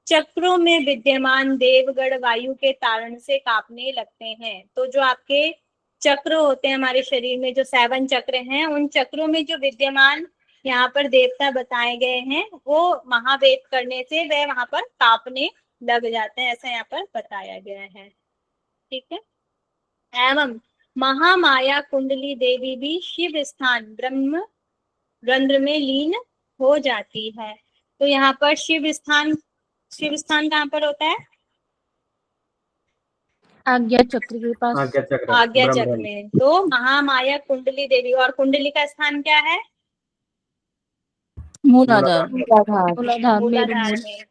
चक्रों में विद्यमान देवगण वायु के तारण से कांपने लगते हैं। तो जो आपके चक्र होते हैं हमारे शरीर में, जो 7 चक्र हैं, उन चक्रों में जो विद्यमान यहाँ पर देवता बताए गए हैं, वो महावेद करने से वह वहां पर कांपने लग जाते हैं, ऐसा यहाँ पर बताया गया है, ठीक है। एवं महामाया कुंडली देवी भी शिव स्थान ब्रह्म रंध्र में लीन हो जाती है। तो यहाँ पर शिव स्थान कहाँ पर होता है? आज्ञा चक्र के पास। आज्ञा चक्र में। तो महामाया कुंडली देवी, और कुंडली का स्थान क्या है? मूलाधार। मूलाधार में।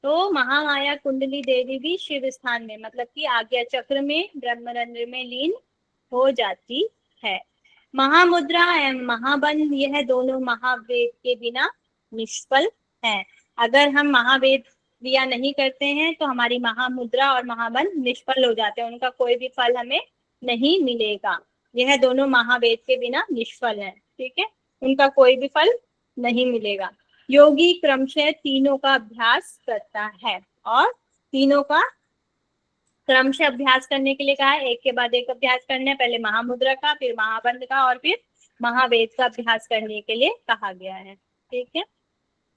तो महामाया कुंडली देवी भी शिव स्थान में, मतलब कि आज्ञा चक्र में ब्रह्मरंध्र में लीन हो जाती है। महामुद्रा एवं महाबंध, यह दोनों महावेद के बिना निष्फल हैं। अगर हम महावेद क्रिया नहीं करते हैं तो हमारी महामुद्रा और महाबंध निष्फल हो जाते हैं, उनका कोई भी फल हमें नहीं मिलेगा। यह दोनों महावेद के बिना निष्फल हैं, ठीक है, उनका कोई भी फल नहीं मिलेगा। योगी क्रमशः तीनों का अभ्यास करता है, और तीनों का क्रमशः अभ्यास करने के लिए कहा है, एक के बाद एक अभ्यास करना है। पहले महामुद्रा का, फिर महाबंध का, और फिर महावेद का अभ्यास करने के लिए कहा गया है, ठीक है।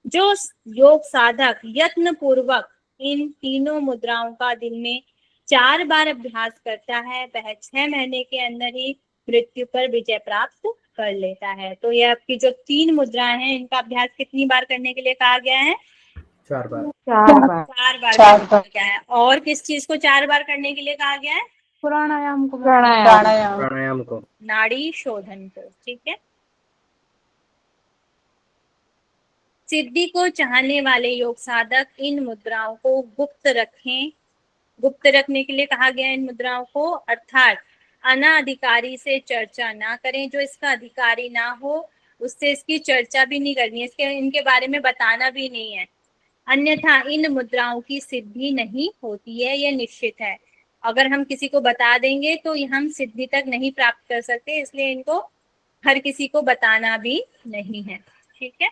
जो योग साधक यत्न पूर्वक इन तीनों मुद्राओं का दिन में 4 बार अभ्यास करता है, वह 6 महीने के अंदर ही मृत्यु पर विजय प्राप्त कर लेता है। तो ये आपकी जो 3 मुद्राएं हैं, इनका अभ्यास कितनी बार करने के लिए कहा गया है? 4 बार। 4 बार करने के लिए कहा है। और किस चीज को 4 बार करने के लिए कहा गया है? प्राणायाम को, नाड़ी शोधन को, ठीक है। सिद्धि को चाहने वाले योग साधक इन मुद्राओं को गुप्त रखें। गुप्त रखने के लिए कहा गया इन मुद्राओं को, अर्थात अनाधिकारी से चर्चा ना करें। जो इसका अधिकारी ना हो उससे इसकी चर्चा भी नहीं करनी है, इसके इनके बारे में बताना भी नहीं है। अन्यथा इन मुद्राओं की सिद्धि नहीं होती है, यह निश्चित है। अगर हम किसी को बता देंगे तो हम सिद्धि तक नहीं प्राप्त कर सकते, इसलिए इनको हर किसी को बताना भी नहीं है। ठीक है,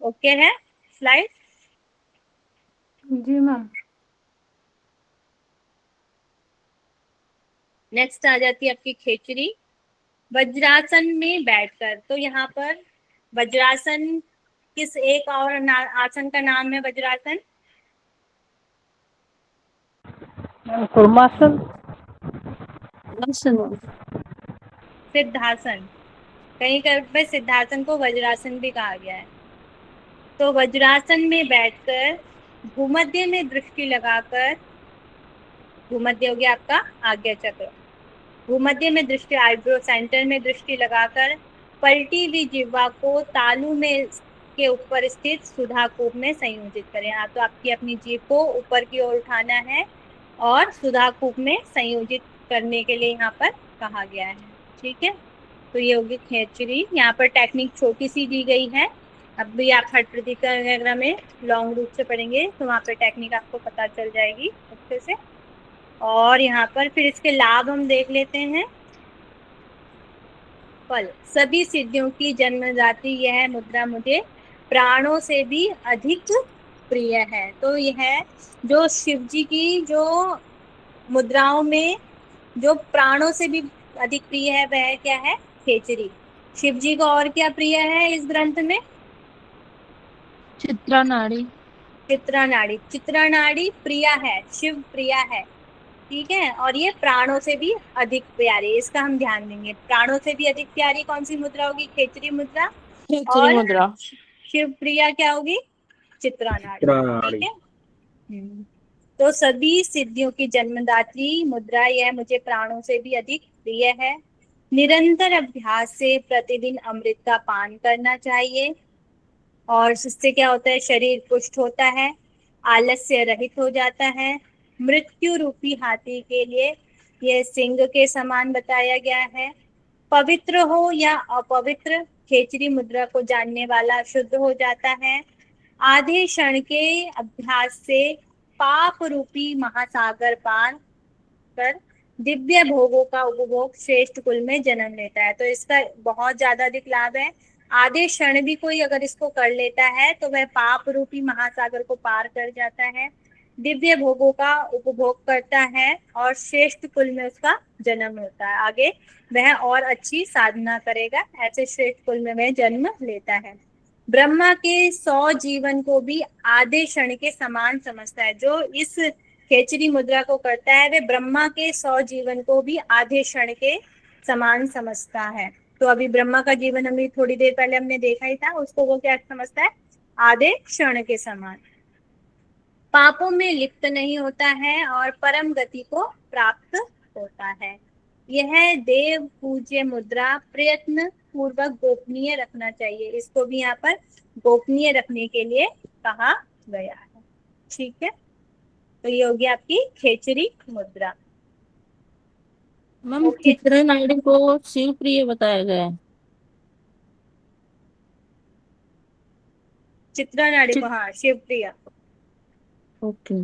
ओके है स्लाइड। जी मैम। नेक्स्ट आ जाती है आपकी खेचरी। वज्रासन में बैठकर, तो यहाँ पर वज्रासन किस एक और आसन का नाम है वज्रासन? कुर्मासन। सिद्धासन, कहीं पर सिद्धासन को वज्रासन भी कहा गया है। तो वज्रासन में बैठकर भूमध्य में दृष्टि लगाकर, भूमध्य हो गया आपका आज्ञा चक्र, भूमध्य में दृष्टि आईब्रो सेंटर में दृष्टि लगाकर पलटी हुई जिह्वा को तालु में के ऊपर स्थित सुधा कूप में संयोजित करें। हाँ, तो आपकी अपनी जीभ को ऊपर की ओर उठाना है और सुधा कूप में संयोजित करने के लिए यहाँ पर कहा गया है। ठीक है, तो ये होगी खेचरी। यहाँ पर टेक्निक छोटी सी दी गई है। अब भी आप हठ प्रतीका वगैरह में लॉन्ग रूप से पढ़ेंगे तो वहाँ पर टेक्निक आपको पता चल जाएगी अच्छे से। और यहाँ पर फिर इसके लाभ हम देख लेते हैं। फल, सभी सिद्धियों की जन्मदात्री यह मुद्रा मुझे प्राणों से भी अधिक प्रिय है। तो यह जो शिव जी की जो मुद्राओं में जो प्राणों से भी अधिक प्रिय है वह क्या है? खेचरी। शिव जी को और क्या प्रिय है इस ग्रंथ में? चित्रा नाड़ी। चित्रा नाड़ी, चित्रा नाड़ी प्रिया है, शिव प्रिया है। ठीक है, और ये प्राणों से भी अधिक प्यारी, इसका हम ध्यान देंगे। प्राणों से भी अधिक प्यारी कौन सी मुद्रा होगी? खेचरी मुद्रा। खेचरी और मुद्रा। शिव प्रिया क्या होगी? चित्रा नाड़ी। चित्रानाड़ी। ठीक है, तो सभी सिद्धियों की जन्मदात्री मुद्रा यह मुझे प्राणों से भी अधिक प्रिय है। निरंतर अभ्यास से प्रतिदिन अमृत का पान करना चाहिए और इससे क्या होता है? शरीर पुष्ट होता है, आलस्य रहित हो जाता है। मृत्यु रूपी हाथी के लिए यह सिंह के समान बताया गया है। पवित्र हो या अपवित्र, खेचरी मुद्रा को जानने वाला शुद्ध हो जाता है। आधे क्षण के अभ्यास से पाप रूपी महासागर पार कर दिव्य भोगों का उपभोग श्रेष्ठ कुल में जन्म लेता है। तो इसका बहुत ज्यादा अधिक लाभ है। आधे क्षण भी कोई अगर इसको कर लेता है तो वह पाप रूपी महासागर को पार कर जाता है, दिव्य भोगों का उपभोग करता है और श्रेष्ठ कुल में उसका जन्म होता है। आगे वह और अच्छी साधना करेगा, ऐसे श्रेष्ठ कुल में वह जन्म लेता है। ब्रह्मा के 100 जीवन को भी आधे क्षण के समान समझता है। जो इस खेचरी मुद्रा को करता है वे ब्रह्मा के 100 जीवन को भी आधे क्षण के समान समझता है। तो अभी ब्रह्मा का जीवन अभी थोड़ी देर पहले हमने देखा ही था, उसको वो क्या समझता है? आधे क्षण के समान। पापों में लिप्त नहीं होता है और परम गति को प्राप्त होता है। यह देव पूज्य मुद्रा प्रयत्न पूर्वक गोपनीय रखना चाहिए। इसको भी यहाँ पर गोपनीय रखने के लिए कहा गया है। ठीक है, तो ये होगी आपकी खेचरी मुद्रा। मैम चित्रा नाड़ी को शिव प्रिय बताया गया है। चित्रा नाड़ी को हाँ शिव प्रिया। ओके।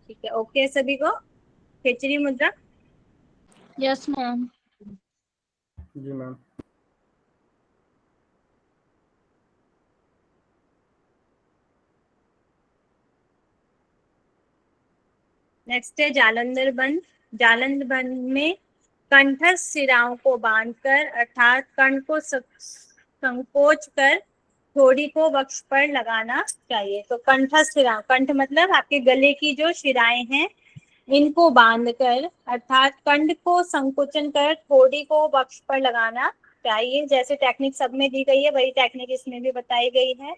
ठीक है, ओके सभी को खेचरी मुद्रा। Yes ma'am. जी मैम। नेक्स्ट है जालंधर बंद। जालंधर बंद में कंठस्थ शिराओं को बांधकर अर्थात कंठ को संकोच कर थोड़ी को वक्ष पर लगाना चाहिए। तो कंठस्थ शिरा, कंठ मतलब आपके गले की जो शिराएं हैं इनको बांधकर अर्थात कंठ को संकोचन कर थोड़ी को वक्ष पर लगाना चाहिए। जैसे टेक्निक सब में दी गई है वही टेक्निक इसमें भी बताई गई है।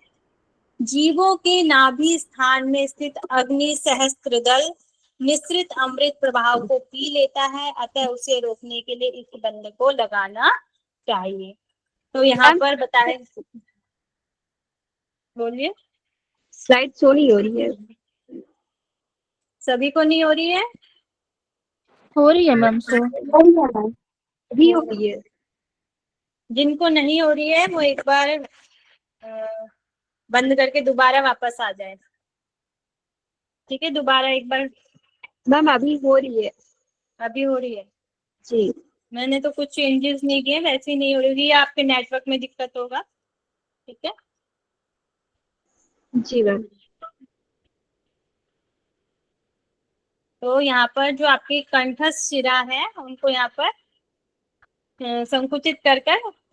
जीवों के नाभि स्थान में स्थित अग्नि सहस्त्रदल मिश्रित अमृत प्रभाव को पी लेता है, अतः उसे रोकने के लिए इस बंद को लगाना चाहिए। तो यहाँ पर बताए, बोलिए। स्लाइड शो नहीं हो रही है। सभी को नहीं हो रही है? हो रही है मैम सो। अभी हो रही है। जिनको नहीं हो रही है वो एक बार बंद करके दोबारा वापस आ जाए। ठीक है, दोबारा एक बार। मैम अभी हो रही है अभी हो रही है जी। मैंने तो कुछ चेंजेस नहीं किए, वैसे ही नहीं हो रही है, आपके नेटवर्क में दिक्कत होगा। ठीक है, जी मैम। तो यहाँ पर जो आपकी कंठस्थ शिरा है उनको यहाँ पर संकुचित कर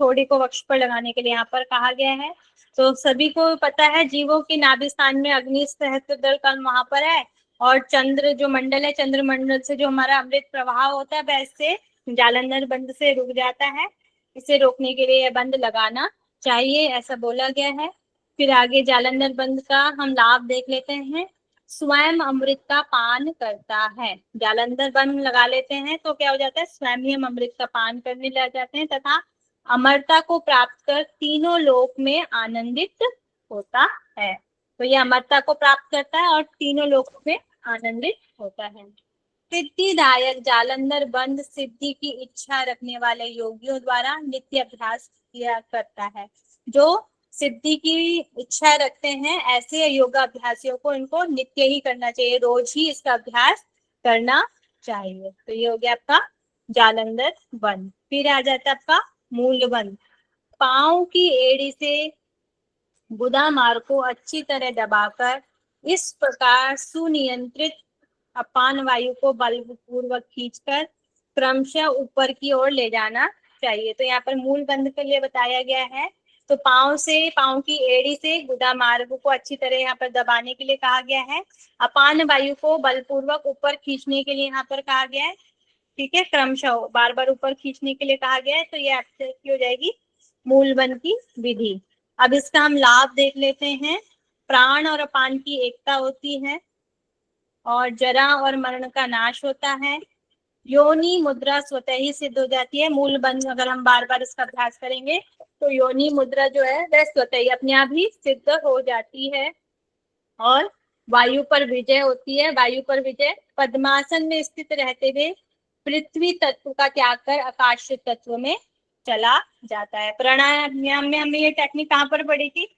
थोड़ी को वक्ष पर लगाने के लिए यहाँ पर कहा गया है। तो सभी को पता है जीवों की नाभि स्थान में अग्नि सहस्त्र कण वहां पर है, और चंद्र जो मंडल है, चंद्र मंडल से जो हमारा अमृत प्रवाह होता है वैसे जालंधर बंद से रुक जाता है। इसे रोकने के लिए यह बंद लगाना चाहिए, ऐसा बोला गया है। फिर आगे जालंधर बंद का हम लाभ देख लेते हैं। स्वयं अमृत का पान करता है। जालंधर बंद लगा लेते हैं तो क्या हो जाता है, स्वयं ही हम अमृत का पान करने लग जाते हैं तथा अमरता को प्राप्त कर तीनों लोक में आनंदित होता है। तो ये अमरता को प्राप्त करता है और तीनों लोकों में आनंदित होता है। सिद्धिदायक जालंधर बंद सिद्धि की इच्छा रखने वाले योगियों द्वारा नित्य अभ्यास किया करता है। जो सिद्धि की इच्छा रखते हैं ऐसे योगाभ्यासियों को इनको नित्य ही करना चाहिए, रोज ही इसका अभ्यास करना चाहिए। तो ये हो गया आपका जालंधर बंद। फिर आ जाता है आपका मूल बंद। पांव की एड़ी से गुदा मार्ग को अच्छी तरह दबाकर इस प्रकार सुनियंत्रित अपान वायु को बलपूर्वक खींचकर क्रमशः ऊपर की ओर ले जाना चाहिए। तो यहाँ पर मूल बंद के लिए बताया गया है। तो पांव की एड़ी से गुदा मार्ग को अच्छी तरह यहाँ पर दबाने के लिए कहा गया है। अपान वायु को बलपूर्वक ऊपर खींचने के लिए यहाँ पर कहा गया है। ठीक है, क्रमशः बार बार ऊपर खींचने के लिए कहा गया है। तो ये आपकी हो जाएगी मूल बंद की विधि। अब इसका हम लाभ देख लेते हैं। प्राण और अपान की एकता होती है और जरा और मरण का नाश होता है। योनि मुद्रा स्वतः ही सिद्ध हो जाती है। मूल बंद अगर हम बार बार इसका अभ्यास करेंगे तो योनि मुद्रा जो है वह स्वतः ही अपने आप ही सिद्ध हो जाती है। और वायु पर विजय होती है। वायु पर विजय पद्मासन में स्थित रहते हुए पृथ्वी तत्व का त्याग कर आकाश तत्व में चला जाता है। प्राणायाम में हमने ये टेक्निक कहाँ पर पढ़ी थी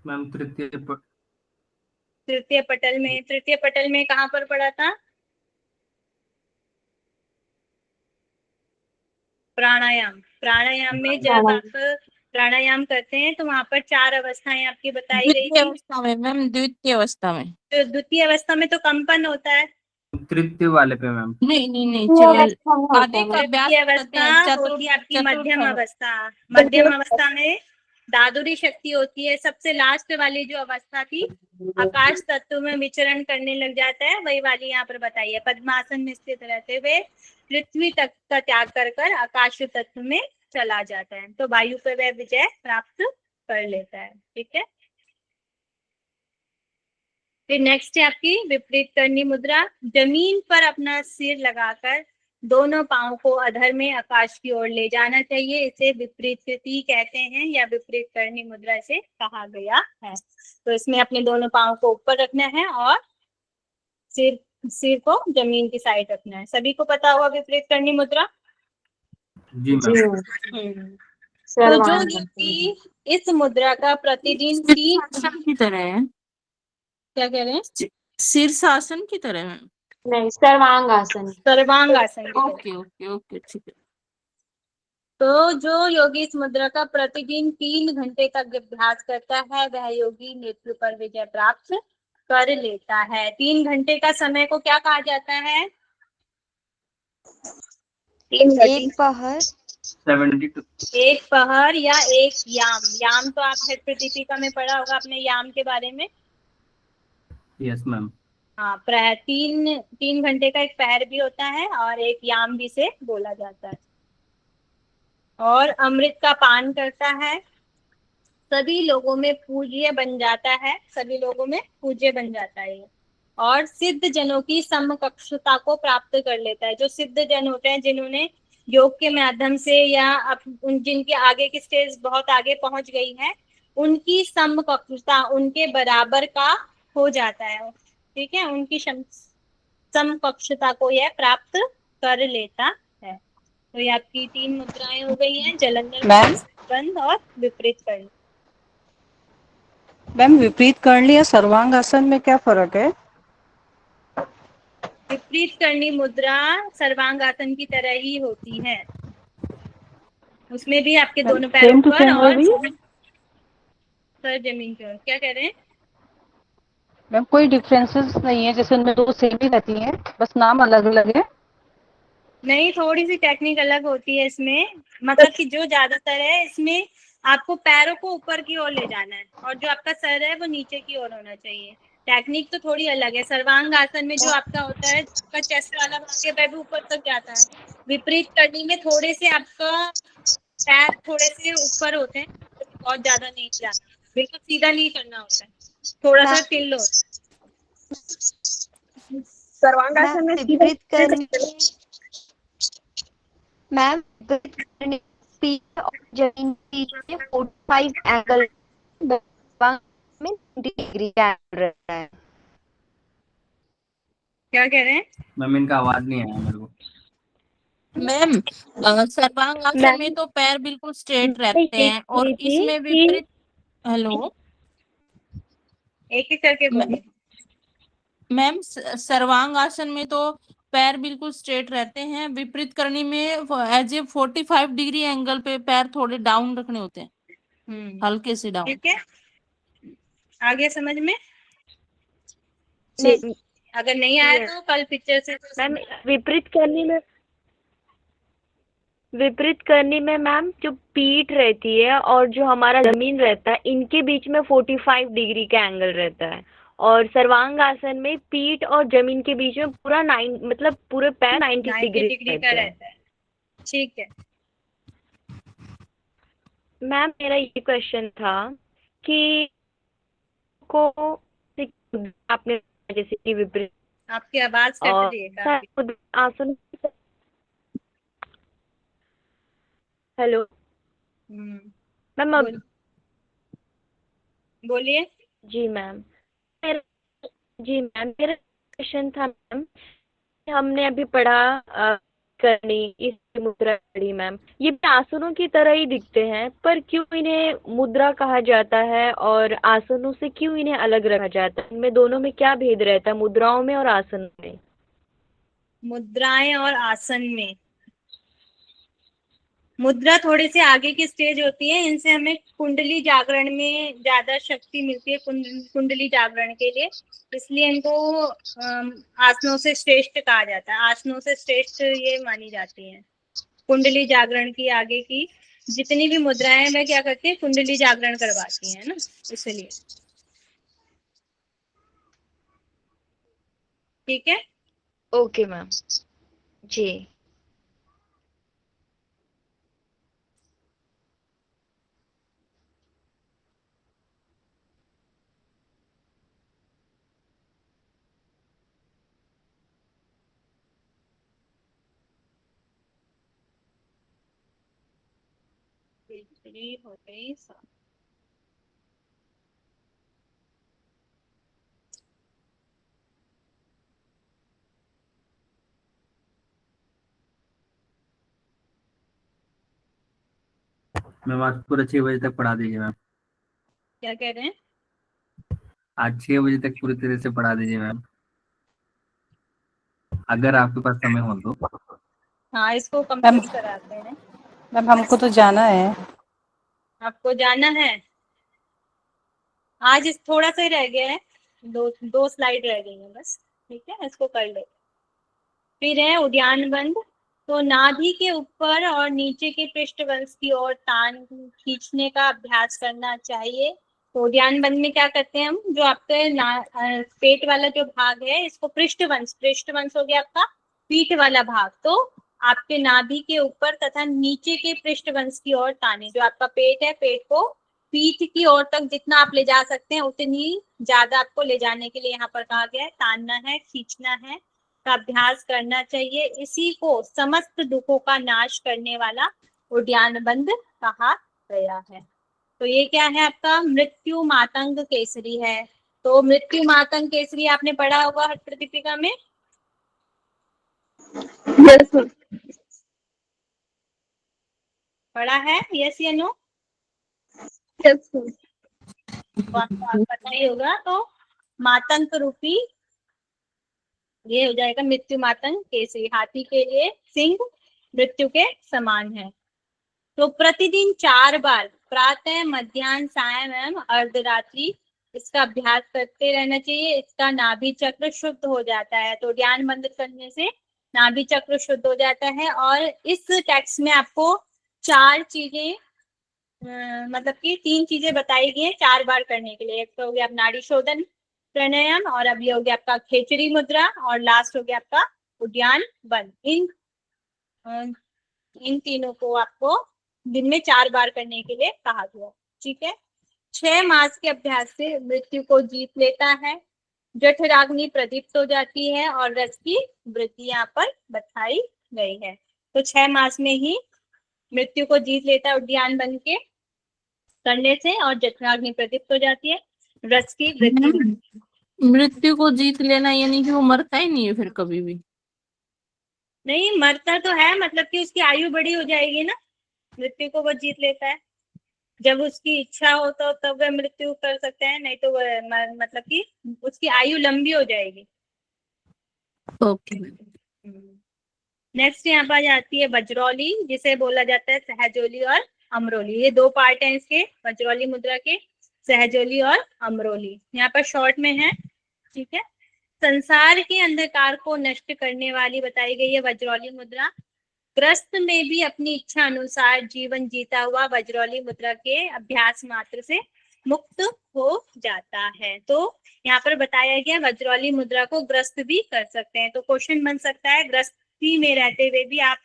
मैम? तृतीय पटल में कहाँ पर पढ़ा था? प्राणायाम में जब आप प्राणायाम करते हैं तो वहां पर 4 अवस्थाएं आपकी बताई गई थी। अवस्था में मैम, द्वितीय अवस्था में। तो द्वितीय अवस्था में तो कंपन होता है। तृतीय वाले पे मैम? नहीं आदि का तृतीय अवस्था होती है आपकी मध्यम अवस्था। मध्यम अवस्था में दादुरी शक्ति होती है। सबसे लास्ट वाली जो अवस्था थी आकाश तत्व में विचरण करने लग जाता है, वही वाली यहाँ पर बताई है। पद्मासन में स्थित रहते हुए पृथ्वी तक का त्याग कर आकाश तत्व में चला जाता है। तो वायु पर वह विजय प्राप्त कर लेता है। ठीक है, फिर नेक्स्ट है आपकी विपरीत करनी मुद्रा। जमीन पर अपना सिर लगाकर दोनों पांव को अधर में आकाश की ओर ले जाना चाहिए। इसे विपरीत कृति कहते हैं या विपरीत करनी मुद्रा से कहा गया है। तो इसमें अपने दोनों पांव को ऊपर रखना है और सिर को जमीन की साइड रखना है। सभी को पता होगा विपरीत करनी मुद्रा? जी मैम। तो जो व्यक्ति इस मुद्रा का प्रतिदिन 3 की तरह है। क्या कह रहे हैं? शीर्षासन की तरह है। नहीं, सर्वांगासन। ओके ठीक है। तो जो योगी इस मुद्रा का प्रतिदिन 3 घंटे तक अभ्यास करता है वह योगी नेत्र पर विजय प्राप्त कर लेता है। 3 घंटे का समय को क्या कहा जाता है? एक पहर, 72। एक पहर या एक याम। याम तो आप दीपिका में पढ़ा होगा अपने याम के बारे में। Yes ma'am. हाँ, 3 घंटे का एक पहर भी होता है और एक याम भी से बोला जाता है। और अमृत का पान करता है, सभी लोगों में पूज्य बन जाता है। सभी लोगों में पूज्य बन जाता है और सिद्ध जनों की समकक्षता को प्राप्त कर लेता है। जो सिद्ध जन होते हैं जिन्होंने योग के माध्यम से या जिनकी आगे की स्टेज बहुत आगे पहुंच गई है, उनकी समकक्षता उनके बराबर का हो जाता है। ठीक है, उनकी समकक्षता को यह प्राप्त कर लेता है। तो ये आपकी 3 मुद्राएं हो गई हैं, जलंधर मैम? बंद और विपरीत करनी। मैम विपरीत करनी या सर्वांग आसन में क्या फर्क है? विपरीत करनी मुद्रा सर्वांग आसन की तरह ही होती है, उसमें भी आपके दोनों पैर सेम टू ऊपर सेम और वही? सर जमीन की ओर। क्या कह रहे हैं? मैम कोई डिफरेंसेस नहीं है, जैसे उनमें 2 सेम ही रहती हैं, बस नाम अलग अलग है। नहीं, थोड़ी सी टेक्निक अलग होती है इसमें, मतलब कि जो ज्यादातर है इसमें आपको पैरों को ऊपर की ओर ले जाना है और जो आपका सर है वो नीचे की ओर होना चाहिए। टेक्निक तो थोड़ी अलग है। सर्वांग आसन में जो आपका होता है, आपका चेस्ट वाला भाग है वह भी ऊपर तक जाता है। विपरीत करनी में थोड़े से आपका पैर थोड़े से ऊपर होते हैं, बहुत ज्यादा नहीं जाना, बिल्कुल सीधा नहीं करना होता है, थोड़ा सा टिल होता है। सर्वांगासन में विपरीत करनी मैम विपरीत करनी पीछे और जमीन के 45 एंगल में 90 डिग्री का एंगल रहता है। क्या कह रहे हैं? मैम इनका आवाज नहीं आया मेरे को। मैम सर्वांग आसन में तो पैर बिल्कुल स्ट्रेट रहते हैं और इसमें विपरीत। हेलो एक एक करके बोलिए। मैम सर्वांग आसन में तो पैर बिल्कुल स्ट्रेट रहते हैं, विपरीत करनी में एज ए 45 डिग्री एंगल पे पैर थोड़े डाउन रखने होते हैं, हल्के से डाउन। ठीक है, आगे समझ में? नहीं, अगर नहीं आया तो कल पिक्चर से मैम विपरीत करनी में मैम जो पीठ रहती है और जो हमारा जमीन रहता है, इनके बीच में 45 डिग्री का एंगल रहता है। और सर्वांग आसन में पीठ और जमीन के बीच में पूरा 9 मतलब पूरे पैर 90 डिग्री का रहता है। ठीक है मैम, मेरा ये क्वेश्चन था कि को आपने जैसे कि विपरीत आपकी आवाज कट रही है काफी। आसन। हेलो मैम, अब बोलिए। जी मैम, मेरा क्वेश्चन था मैम, हमने अभी पढ़ा करनी इस मुद्रा पढ़ी मैम, ये भी आसनों की तरह ही दिखते हैं, पर क्यों इन्हें मुद्रा कहा जाता है और आसनों से क्यों इन्हें अलग रखा जाता है? इनमें दोनों में क्या भेद रहता है, मुद्राओं में और आसन में? मुद्राएं और आसन में मुद्रा थोड़ी सी आगे की स्टेज होती है, इनसे हमें कुंडली जागरण में ज्यादा शक्ति मिलती है, कुंडली जागरण के लिए, इसलिए इनको आसनों से श्रेष्ठ कहा जाता है। आसनों से श्रेष्ठ ये मानी जाती हैं। कुंडली जागरण की आगे की जितनी भी मुद्राएं वह क्या करती है, कुंडली जागरण करवाती है ना, इसलिए। ठीक है, ओके मैम जी। हो गई। मैम आज पूरा 6 बजे तक पढ़ा दीजिए मैम। क्या कह रहे हैं? आज 6 बजे तक पूरी तरह से पढ़ा दीजिए मैम, अगर आपके पास समय हो तो। हाँ, इसको कंप्लीट कराते हैं। मैम हमको तो जाना है। आपको जाना है? आज इस थोड़ा सा ही रह गया है, दो स्लाइड रह गई है बस। ठीक है, इसको कर ले। फिर है उद्यान बंद। तो नाभि के ऊपर और नीचे के पृष्ठवंश की ओर तान खींचने का अभ्यास करना चाहिए। तो उद्यान बंद में क्या करते हैं हम, जो आपके पेट वाला जो भाग है, इसको पृष्ठवंश हो गया आपका पीठ वाला भाग, तो आपके नाभि के ऊपर तथा नीचे के पृष्ठवंश की ओर ताने। जो आपका पेट है, पेट को पीठ की ओर तक जितना आप ले जा सकते हैं उतनी ज्यादा आपको ले जाने के लिए यहाँ पर कहा गया है। तानना है, खींचना है का अभ्यास करना चाहिए। इसी को समस्त दुखों का नाश करने वाला उद्यान बंद कहा गया है। तो ये क्या है आपका मृत्यु मातंग केसरी है। तो मृत्यु मातंग केसरी आपने पढ़ा होगा हठ प्रदीपिका में। Yes ma'am. पढ़ा है, यस या नो? Yes ma'am. तो आपको पता ही होगा। तो मातंग रूपी, ये हो जाएगा मृत्यु मातंग केसरी। हाथी के लिए सिंह मृत्यु के समान है। तो प्रतिदिन 4 बार प्रातः, मध्याह्न, सायं एवं अर्धरात्रि इसका अभ्यास करते रहना चाहिए। इसका नाभि चक्र शुद्ध हो जाता है। तो ध्यान बंद करने से नाभि चक्र शुद्ध हो जाता है। और इस टेक्स्ट में आपको 4 चीजें मतलब कि 3 चीजें बताई गई है 4 बार करने के लिए। एक तो हो गया नाड़ी शोधन प्राणायाम, और अब ये हो गया आपका खेचरी मुद्रा, और लास्ट हो गया आपका उद्यान बन। इन तीनों को आपको दिन में 4 बार करने के लिए कहा गया। ठीक है। 6 मास के अभ्यास से मृत्यु को जीत लेता है, जठराग्नि प्रदीप्त हो जाती है, और रस की वृद्धि यहाँ पर बताई गई है। तो 6 मास में ही मृत्यु को जीत लेता है उद्यान बन के करने से, और जठराग्नि प्रदीप्त हो जाती है, रस की वृद्धि। मृत्यु को जीत लेना यानी कि वो मरता ही नहीं है फिर कभी भी? नहीं, मरता तो है, मतलब कि उसकी आयु बड़ी हो जाएगी ना, मृत्यु को वो जीत लेता है। जब उसकी इच्छा हो तो तब वह मृत्यु कर सकते हैं, नहीं तो वह मतलब कि उसकी आयु लंबी हो जाएगी। ओके। नेक्स्ट यहाँ पर जाती है वज्रौली, जिसे बोला जाता है सहजोली और अमरोली। ये 2 पार्ट हैं इसके, वज्रौली मुद्रा के, सहजोली और अमरोली। यहाँ पर शॉर्ट में है। ठीक है। संसार के अंधकार को नष्ट करने वाली बताई गई है वज्रौली मुद्रा। ग्रस्त में भी अपनी इच्छा अनुसार जीवन जीता हुआ वज्रौली मुद्रा के अभ्यास मात्र से मुक्त हो जाता है। तो यहाँ पर बताया गया वज्रौली मुद्रा को ग्रस्त भी कर सकते हैं। तो क्वेश्चन बन सकता है ग्रस्ती में रहते हुए भी आप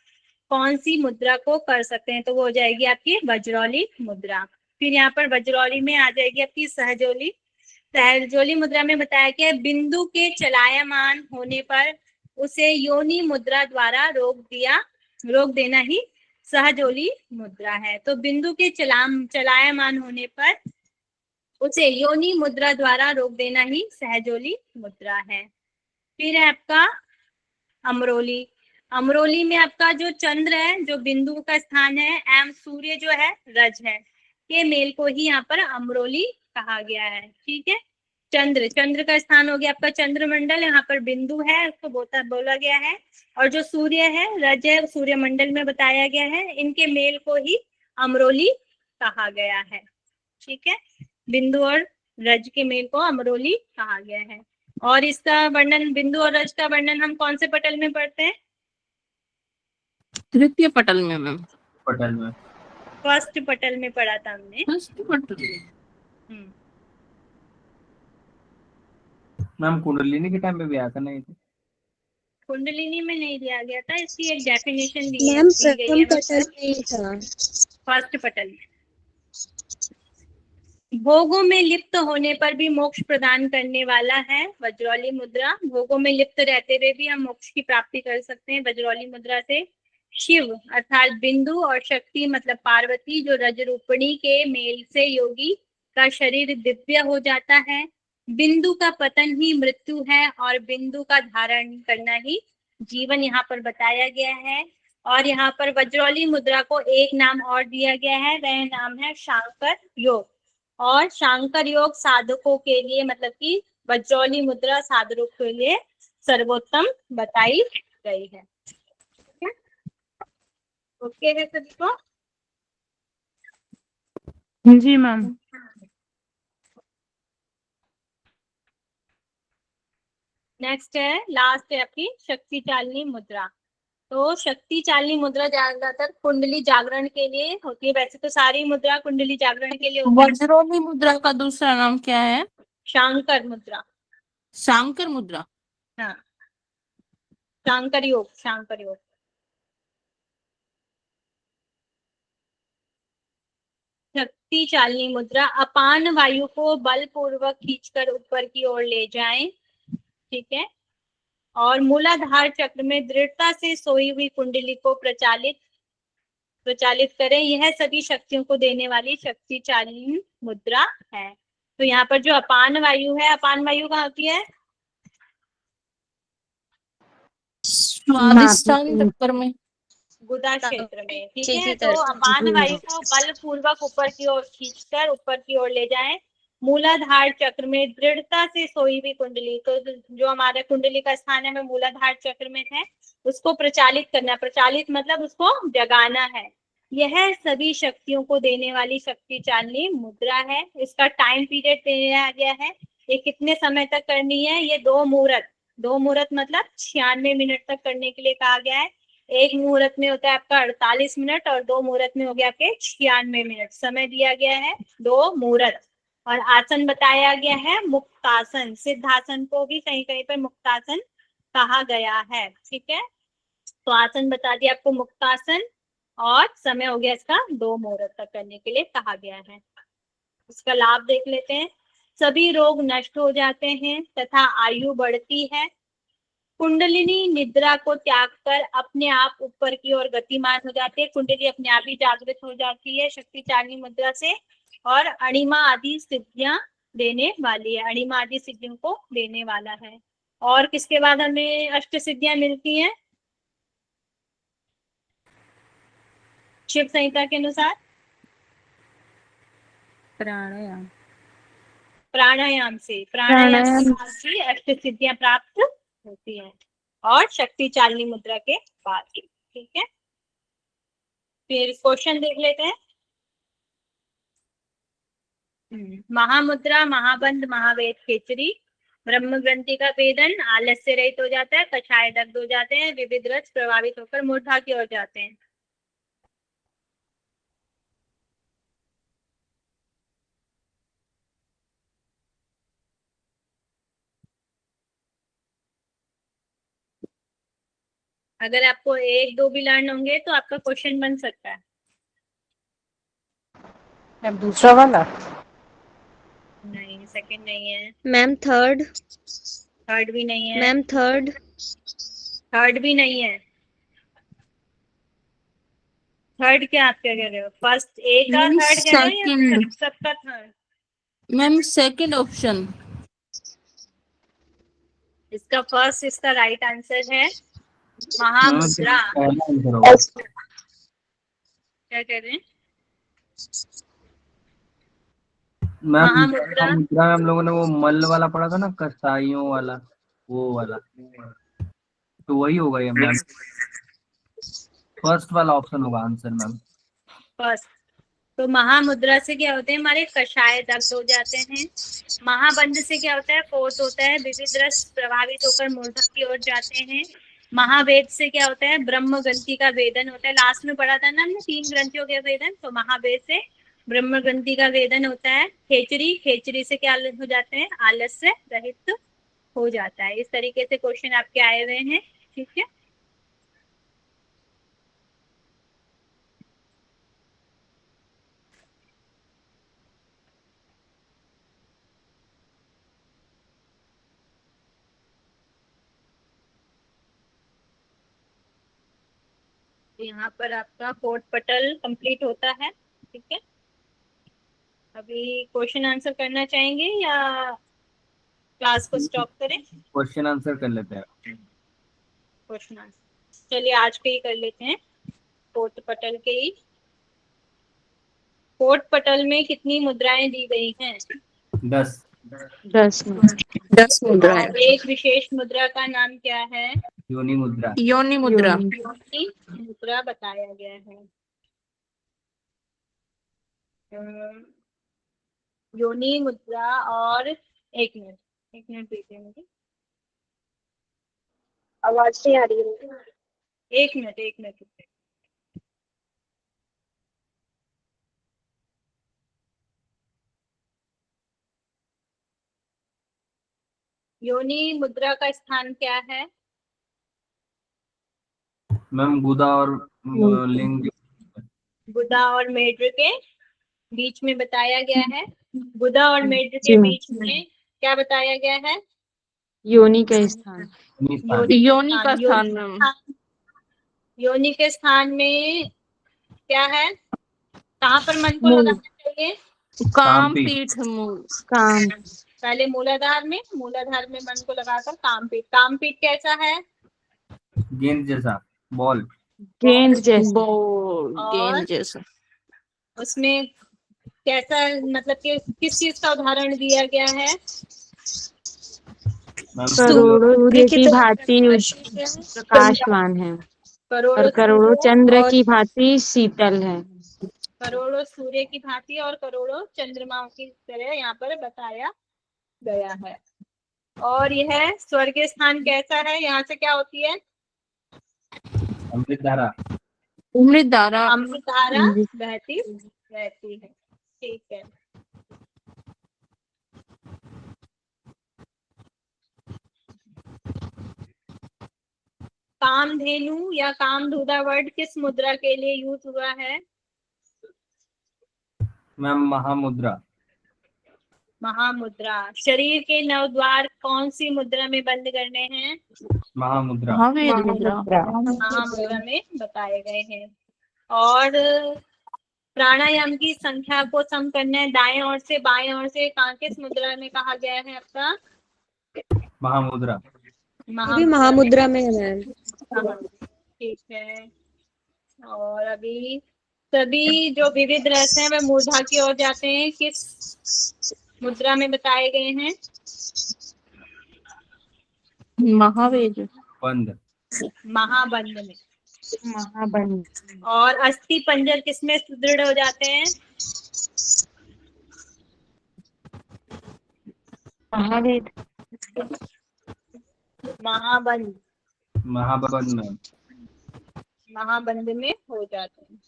कौन सी मुद्रा को कर सकते हैं? तो वो हो जाएगी आपकी वज्रौली मुद्रा। फिर यहाँ पर वज्रौली में आ जाएगी आपकी सहजोली। सहजोली मुद्रा में बताया गया बिंदु के चलायमान होने पर उसे योनि मुद्रा द्वारा रोक देना ही सहजोली मुद्रा है। तो बिंदु के चलायमान होने पर उसे योनि मुद्रा द्वारा रोक देना ही सहजोली मुद्रा है। फिर है आपका अमरोली। अमरोली में आपका जो चंद्र है, जो बिंदु का स्थान है, एवं सूर्य जो है रज है, के मेल को ही यहाँ पर अमरोली कहा गया है। ठीक है। चंद्र का स्थान हो गया आपका चंद्रमंडल, यहाँ पर बिंदु है उसको बोला गया है, और जो सूर्य है रज है सूर्य मंडल में बताया गया है, इनके मेल को ही अमरोली कहा गया है। ठीक है। बिंदु और रज के मेल को अमरोली कहा गया है। और इसका वर्णन, बिंदु और रज का वर्णन हम कौन से पटल में पढ़ते हैं? तृतीय पटल में मैम। पटल में फर्स्ट पटल में पढ़ा था हमने। फर्स्ट पटल। मैम कुंडलिनी के टाइम में भी आया था नहीं? कुंडलिनी में नहीं दिया गया था, इसकी एक डेफिनेशन दी मैम गई है प्रथम पटल में ही था। फर्स्ट पटल में। भोगों में लिप्त होने पर भी मोक्ष प्रदान करने वाला है वज्रौली मुद्रा। भोगों में लिप्त रहते हुए भी हम मोक्ष की प्राप्ति कर सकते हैं वज्रौली मुद्रा से। शिव अर्थात बिंदु और शक्ति मतलब पार्वती, जो रजरूपिणी के मेल से योगी का शरीर दिव्य हो जाता है। बिंदु का पतन ही मृत्यु है, और बिंदु का धारण करना ही जीवन यहाँ पर बताया गया है। और यहाँ पर वज्रौली मुद्रा को एक नाम और दिया गया है, वह नाम है शांकर योग। और शांकर योग साधकों के लिए, मतलब कि वज्रौली मुद्रा साधकों के लिए सर्वोत्तम बताई गई है। ओके है सभी को? जी मैम। नेक्स्ट है, लास्ट है आपकी शक्ति चालनी मुद्रा। तो शक्ति चालनी मुद्रा ज्यादातर कुंडली जागरण के लिए होती है। वैसे तो सारी मुद्रा कुंडली जागरण के लिए होती है। वज्रौली मुद्रा का दूसरा नाम क्या है? शांकर मुद्रा। शांकर मुद्रा। हाँ, शांकर योग, शांकर योग। शक्ति चालनी मुद्रा, अपान वायु को बलपूर्वक खींचकर ऊपर की ओर ले जाएं। ठीक है। और मूलाधार चक्र में दृढ़ता से सोई हुई कुंडली को प्रचालित करें। यह सभी शक्तियों को देने वाली शक्ति चालनी मुद्रा है। तो यहाँ पर जो अपान वायु है, अपान वायु कहाँ होती है? स्वादिष्टान टक्कर में। गुदा क्षेत्र में, ठीक जी, है। जी, तो सर। अपान वायु को बलपूर्वक ऊपर की ओर खींचकर ऊपर की ओर ले जाएं। मूलाधार चक्र में दृढ़ता से सोई हुई कुंडली, तो जो हमारे कुंडली का स्थान है, में मूलाधार चक्र में है, उसको प्रचालित करना। प्रचालित मतलब उसको जगाना है। यह सभी शक्तियों को देने वाली शक्ति चालनी मुद्रा है। इसका टाइम पीरियड दिया गया है, ये कितने समय तक करनी है। ये 2 मुहूर्त मतलब 96 मिनट तक करने के लिए कहा गया है। एक मुहूर्त में होता है आपका 48 मिनट और 2 मुहूर्त में हो गया आपके 96 मिनट। समय दिया गया है 2 मुहूर्त। और आसन बताया गया है मुक्तासन। सिद्धासन को भी कहीं कहीं पर मुक्तासन कहा गया है, ठीक है। तो आसन बता दिया आपको मुक्तासन, और समय हो गया इसका 2 मुहूर्त तक करने के लिए कहा गया है। इसका लाभ देख लेते हैं। सभी रोग नष्ट हो जाते हैं तथा आयु बढ़ती है। कुंडलिनी निद्रा को त्याग कर अपने आप ऊपर की ओर गतिमान हो जाती है। कुंडली अपने आप ही जागृत हो जाती है शक्ति चालनी मुद्रा से, और अणिमा आदि सिद्धियां देने वाली है। अणिमा आदि सिद्धियों को देने वाला है। और किसके बाद हमें अष्ट सिद्धियां मिलती हैं शिव संहिता के अनुसार? प्राणायाम। प्राणायाम से के बाद भी अष्ट सिद्धियां प्राप्त होती हैं, और शक्ति चालनी मुद्रा के बाद की, ठीक है। फिर क्वेश्चन देख लेते हैं। महामुद्रा, महाबंध, महावेद खेचरी, ब्रह्म ग्रंथि का वेदन, आलस्य रहित हो जाता है, कषाय दग्ध हो जाते हैं, विविध रस प्रभावित होकर मूर्धा की ओर जाते हैं। अगर आपको 1-2 भी लर्न होंगे तो आपका क्वेश्चन बन सकता है। अब दूसरा वाला नहीं, सेकंड नहीं है। Ma'am third. थर्ड भी नहीं है। Ma'am third. थर्ड भी नहीं है। थर्ड क्या आप क्या कह रहे हो? फर्स्ट ए का मैम थर्ड कह रहे हो या सेकंड। सबका थर्ड? Ma'am second option. इसका फर्स्ट, इसका राइट आंसर है महामुद्रा। पहला आंसर होगा। क्या कह रहे हैं? मैम महामुद्रा। मुद्रा में हम लोगों ने वो मल्ल वाला पढ़ा था ना, कसाईयों वाला, वो वाला, तो वही होगा ये मैम। फर्स्ट वाला ऑप्शन होगा आंसर मैम। फर्स्ट। तो महामुद्रा से क्या होते हैं, हमारे कषाय दग्ध हो जाते हैं। महाबंध से क्या होता है, फोर्थ होता है, विविध रस प्रभावित होकर मूर्धा की ओर जाते हैं। महावेद से क्या होता है, ब्रह्म ग्रंथि का वेदन होता है। लास्ट में पढ़ा था ना हमने 3 ग्रंथियों के वेदन, तो महावेद से ब्रह्म ग्रंथि का वेदन होता है। खेचरी, खेचरी से क्या हो जाते हैं, आलस्य रहित हो जाता है। इस तरीके से क्वेश्चन आपके आए हुए हैं, ठीक है। यहाँ पर आपका 4th पटल कंप्लीट होता है, ठीक है। अभी क्वेश्चन आंसर करना चाहेंगे या क्लास को स्टॉप करें? क्वेश्चन आंसर कर लेते हैं। क्वेश्चन आंसर चलिए आज के ही कर लेते हैं, 4th पटल के ही। 4th पटल में कितनी मुद्राएं दी गई हैं? 10 मुद्राएं। और एक विशेष मुद्रा का नाम क्या है? योनि मुद्रा। योनि मुद्रा। योनि मुद्रा बताया गया है। योनि मुद्रा। और एक मिनट दीजिए मुझे, आवाज नहीं आ रही है। एक मिनट। योनि मुद्रा का स्थान क्या है? मैम गुदा और लिंग। गुदा और मेढ्र के बीच में बताया गया है। गुदा और मेढ्र के बीच में क्या बताया गया है? योनि का स्थान। योनि का स्थान मैम। योनि के स्थान में क्या है, कहाँ पर मन को लगाना चाहिए? काम पीठ मूल। काम। पहले मूलाधार में मन को लगाकर काम पीठ। काम पीठ कैसा है? गेंद जैसा, बॉल। गेंद जैसे। बॉल, और गेंद जैसा। उसमें कैसा, मतलब कि किस चीज का उदाहरण दिया गया है? मैम करोड़ों सूर्य की भांति प्रकाश प्रकाशवान है और करोड़ों करोड़ों सूर्य चंद्र और की भांति शीतल है। करोड़ों सूर्य की भांति और करोड़ों चंद्रमाओं की तरह यहाँ पर बताया गया है। और यह स्वर्गीय स्थान कैसा है? यहाँ से क्या होती है? अमृत धारा। अमृत धारा। अमृत धारा बहती रहती है। ठीक है। कामधेनु या कामधुदा वर्ड किस मुद्रा के लिए यूज हुआ है? मैम महामुद्रा। महामुद्रा। शरीर के 9 द्वार कौन सी मुद्रा में बंद करने हैं? महामुद्रा। महावीर मुद्रा। महामुद्रा में बताए गए हैं। और प्राणायाम की संख्या को सम करना है, दाएं ओर से बाएं ओर से, किस मुद्रा में कहा गया है आपका? महामुद्रा। अभी महामुद्रा में है मैम। ठीक है। और अभी सभी जो विविध रस हैं वह मूर्धा की ओर जाते हैं, किस मुद्रा में बताए गए हैं? महावीर। बंद। महाबंध में। महाबंध। और अस्थि पंजर किसमें सुदृढ़ हो जाते हैं? महावीर। महाबंध। महाबंध में। महाबंध में हो जाते हैं।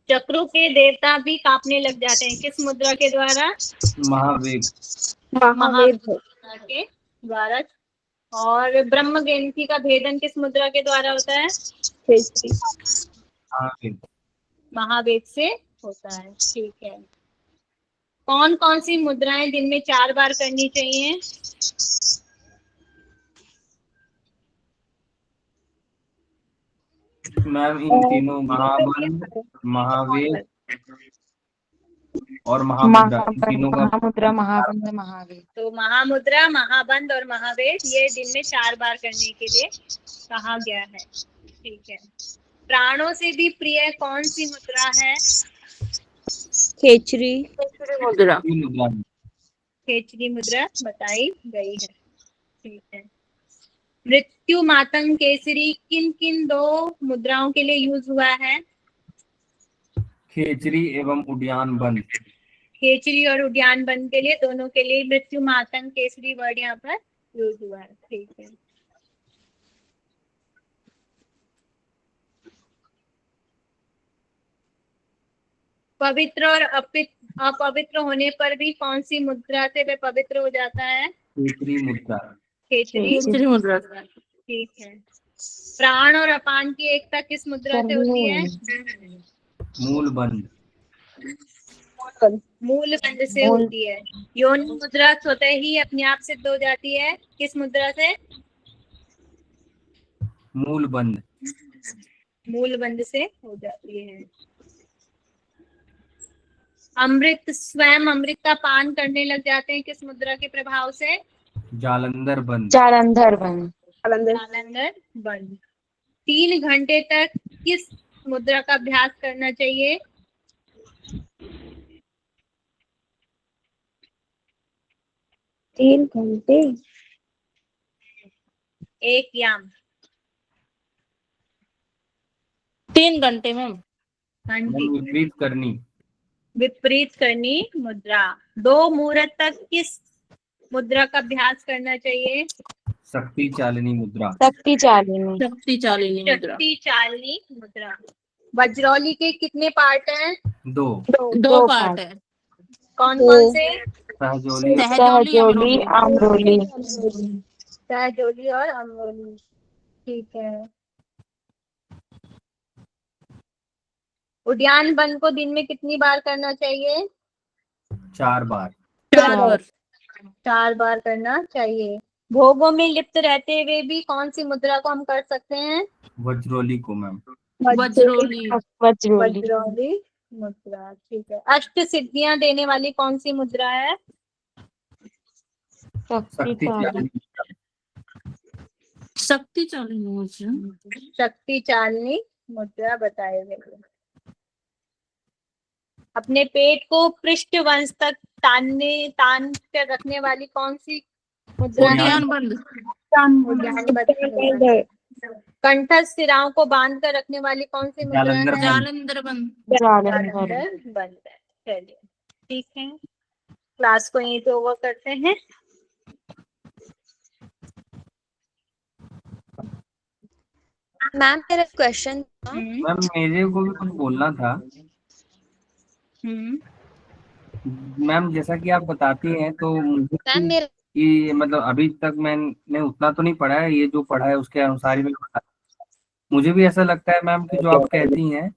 चक्रों के देवता भी कांपने लग जाते हैं, किस मुद्रा के द्वारा? महावेग। महावेग के द्वारा। और ब्रह्म ग्रंथि का भेदन किस मुद्रा के द्वारा होता है? महावेग। महावेग से होता है। ठीक है। कौन कौन सी मुद्राएं दिन में 4 बार करनी चाहिए? मैम इन तीनों, महाबंध, महावेग और महामुद्रा, इन तीनों का। महामुद्रा, महाबंध, महावेग। तो महामुद्रा, महाबंध और महावेग ये दिन में 4 बार करने के लिए कहा गया है। ठीक है। प्राणों से भी प्रिय कौन सी मुद्रा है? खेचरी। मुद्रा। खेचरी मुद्रा बताई गई है। ठीक है। मृत्यु मातंग केसरी किन किन 2 मुद्राओं के लिए यूज हुआ है? खेचरी एवं उद्यान बंद। खेचरी और उद्यान बंद के लिए, दोनों के लिए मृत्यु मातंग केसरी वर्ड यहाँ पर यूज हुआ है। ठीक है। पवित्र और अपवित्र होने पर भी कौन सी मुद्रा से वह पवित्र हो जाता है? खेचरी मुद्रा। खेचरी मुद्रा। ठीक है। प्राण और अपान की एकता किस मुद्रा से होती है? मूल बंद। मूल बंद से होती है। योनि मुद्रा स्वतः ही अपने आप सिद्ध हो जाती है, किस मुद्रा से? मूल बंद। मूल बंद से हो जाती है। अमृत, स्वयं अमृत का पान करने लग जाते हैं, किस मुद्रा के प्रभाव से? जालंधर बंद। जालंधर बंद। जालंधर बंद। 3 घंटे तक किस मुद्रा का अभ्यास करना चाहिए? 3 घंटे। 1 याम। 3 घंटे मैम। हाँ जी। विपरीत करनी। विपरीत करनी मुद्रा। 2 मुहूर्त तक किस मुद्रा का अभ्यास करना चाहिए? शक्ति चालिनी मुद्रा। शक्ति चालिनी। शक्ति चालिनी मुद्रा। शक्ति चालिनी मुद्रा। वज्रौली के कितने पार्ट हैं? 2। 2 पार्ट है। कौन कौन से? सहजोली। सहजोली, अमरोली। सहजोली और अमरोली। ठीक है। उद्यान बन को दिन में कितनी बार करना चाहिए? 4 बार। 4 बार। 4 बार करना चाहिए। भोगों में लिप्त रहते हुए भी कौन सी मुद्रा को हम कर सकते हैं? वज्रोली को मैम। वज्रोली। वज्रोली। वज्रौली मुद्रा, ठीक है। अष्ट सिद्धियां देने वाली कौन सी मुद्रा है? शक्ति चालनी। शक्ति चालनी शक्ति चालनी मुद्रा बताए गए। अपने पेट को पृष्ठ वंश तक तान कर रखने वाली कौन सी मुद्रा है? उद्यान बंद। कंठस्थ सिराओं को बांध कर रखने वाली कौन सी मुद्रा है? जालंधर बंद। जालंधर बंद है। चलिए ठीक है, क्लास को यहीं पे ओवर करते हैं। मैम मेरा क्वेश्चन था। मैम मेरे को भी कुछ बोलना था। मैम जैसा कि आप बताती हैं तो मुझे मैम मेरा कि मतलब अभी तक मैंने उतना तो नहीं पढ़ा है, ये जो पढ़ा है उसके अनुसार ही मैं बता। मुझे भी ऐसा लगता है मैम कि जो आप कहती हैं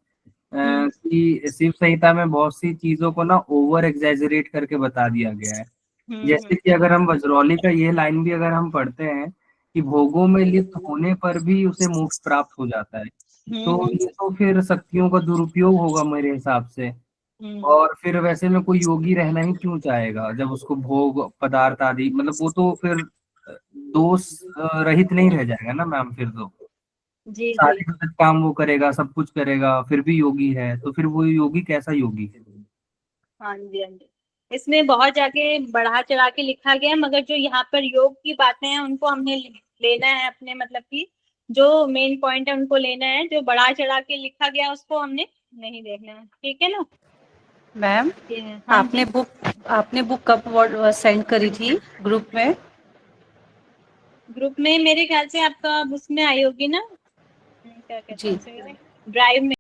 कि शिव संहिता में बहुत सी चीजों को ना ओवर एग्जैजरेट करके बता दिया गया है। जैसे कि अगर हम वज्रौली का ये लाइन भी अगर हम पढ़ते हैं कि भोगों में लिप्त होने पर भी उसे मोक्ष प्राप्त हो जाता है, तो ये तो फिर शक्तियों का दुरुपयोग होगा मेरे हिसाब से। और फिर वैसे में कोई योगी रहना ही क्यों चाहेगा जब उसको भोग पदार्थ आदि, मतलब वो तो फिर दोष रहित नहीं रह जाएगा ना मैम। फिर तो जी सारे काम वो करेगा, सब कुछ करेगा, फिर भी योगी है, तो फिर वो योगी कैसा योगी है? हाँ जी, हाँ जी। इसमें बहुत जाके बढ़ा चढ़ा के लिखा गया है, मगर जो यहाँ पर योग की बातें हैं उनको हमने लेना है अपने, मतलब कि जो मेन पॉइंट है उनको लेना है। जो बढ़ा चढ़ा के लिखा गया उसको हमने नहीं देखना है, ठीक है ना मैम हाँ आपने बुक कब सेंड करी थी ग्रुप में? ग्रुप में मेरे ख्याल से आपका उसमें आई होगी ना, क्या कहते हैं ड्राइव में।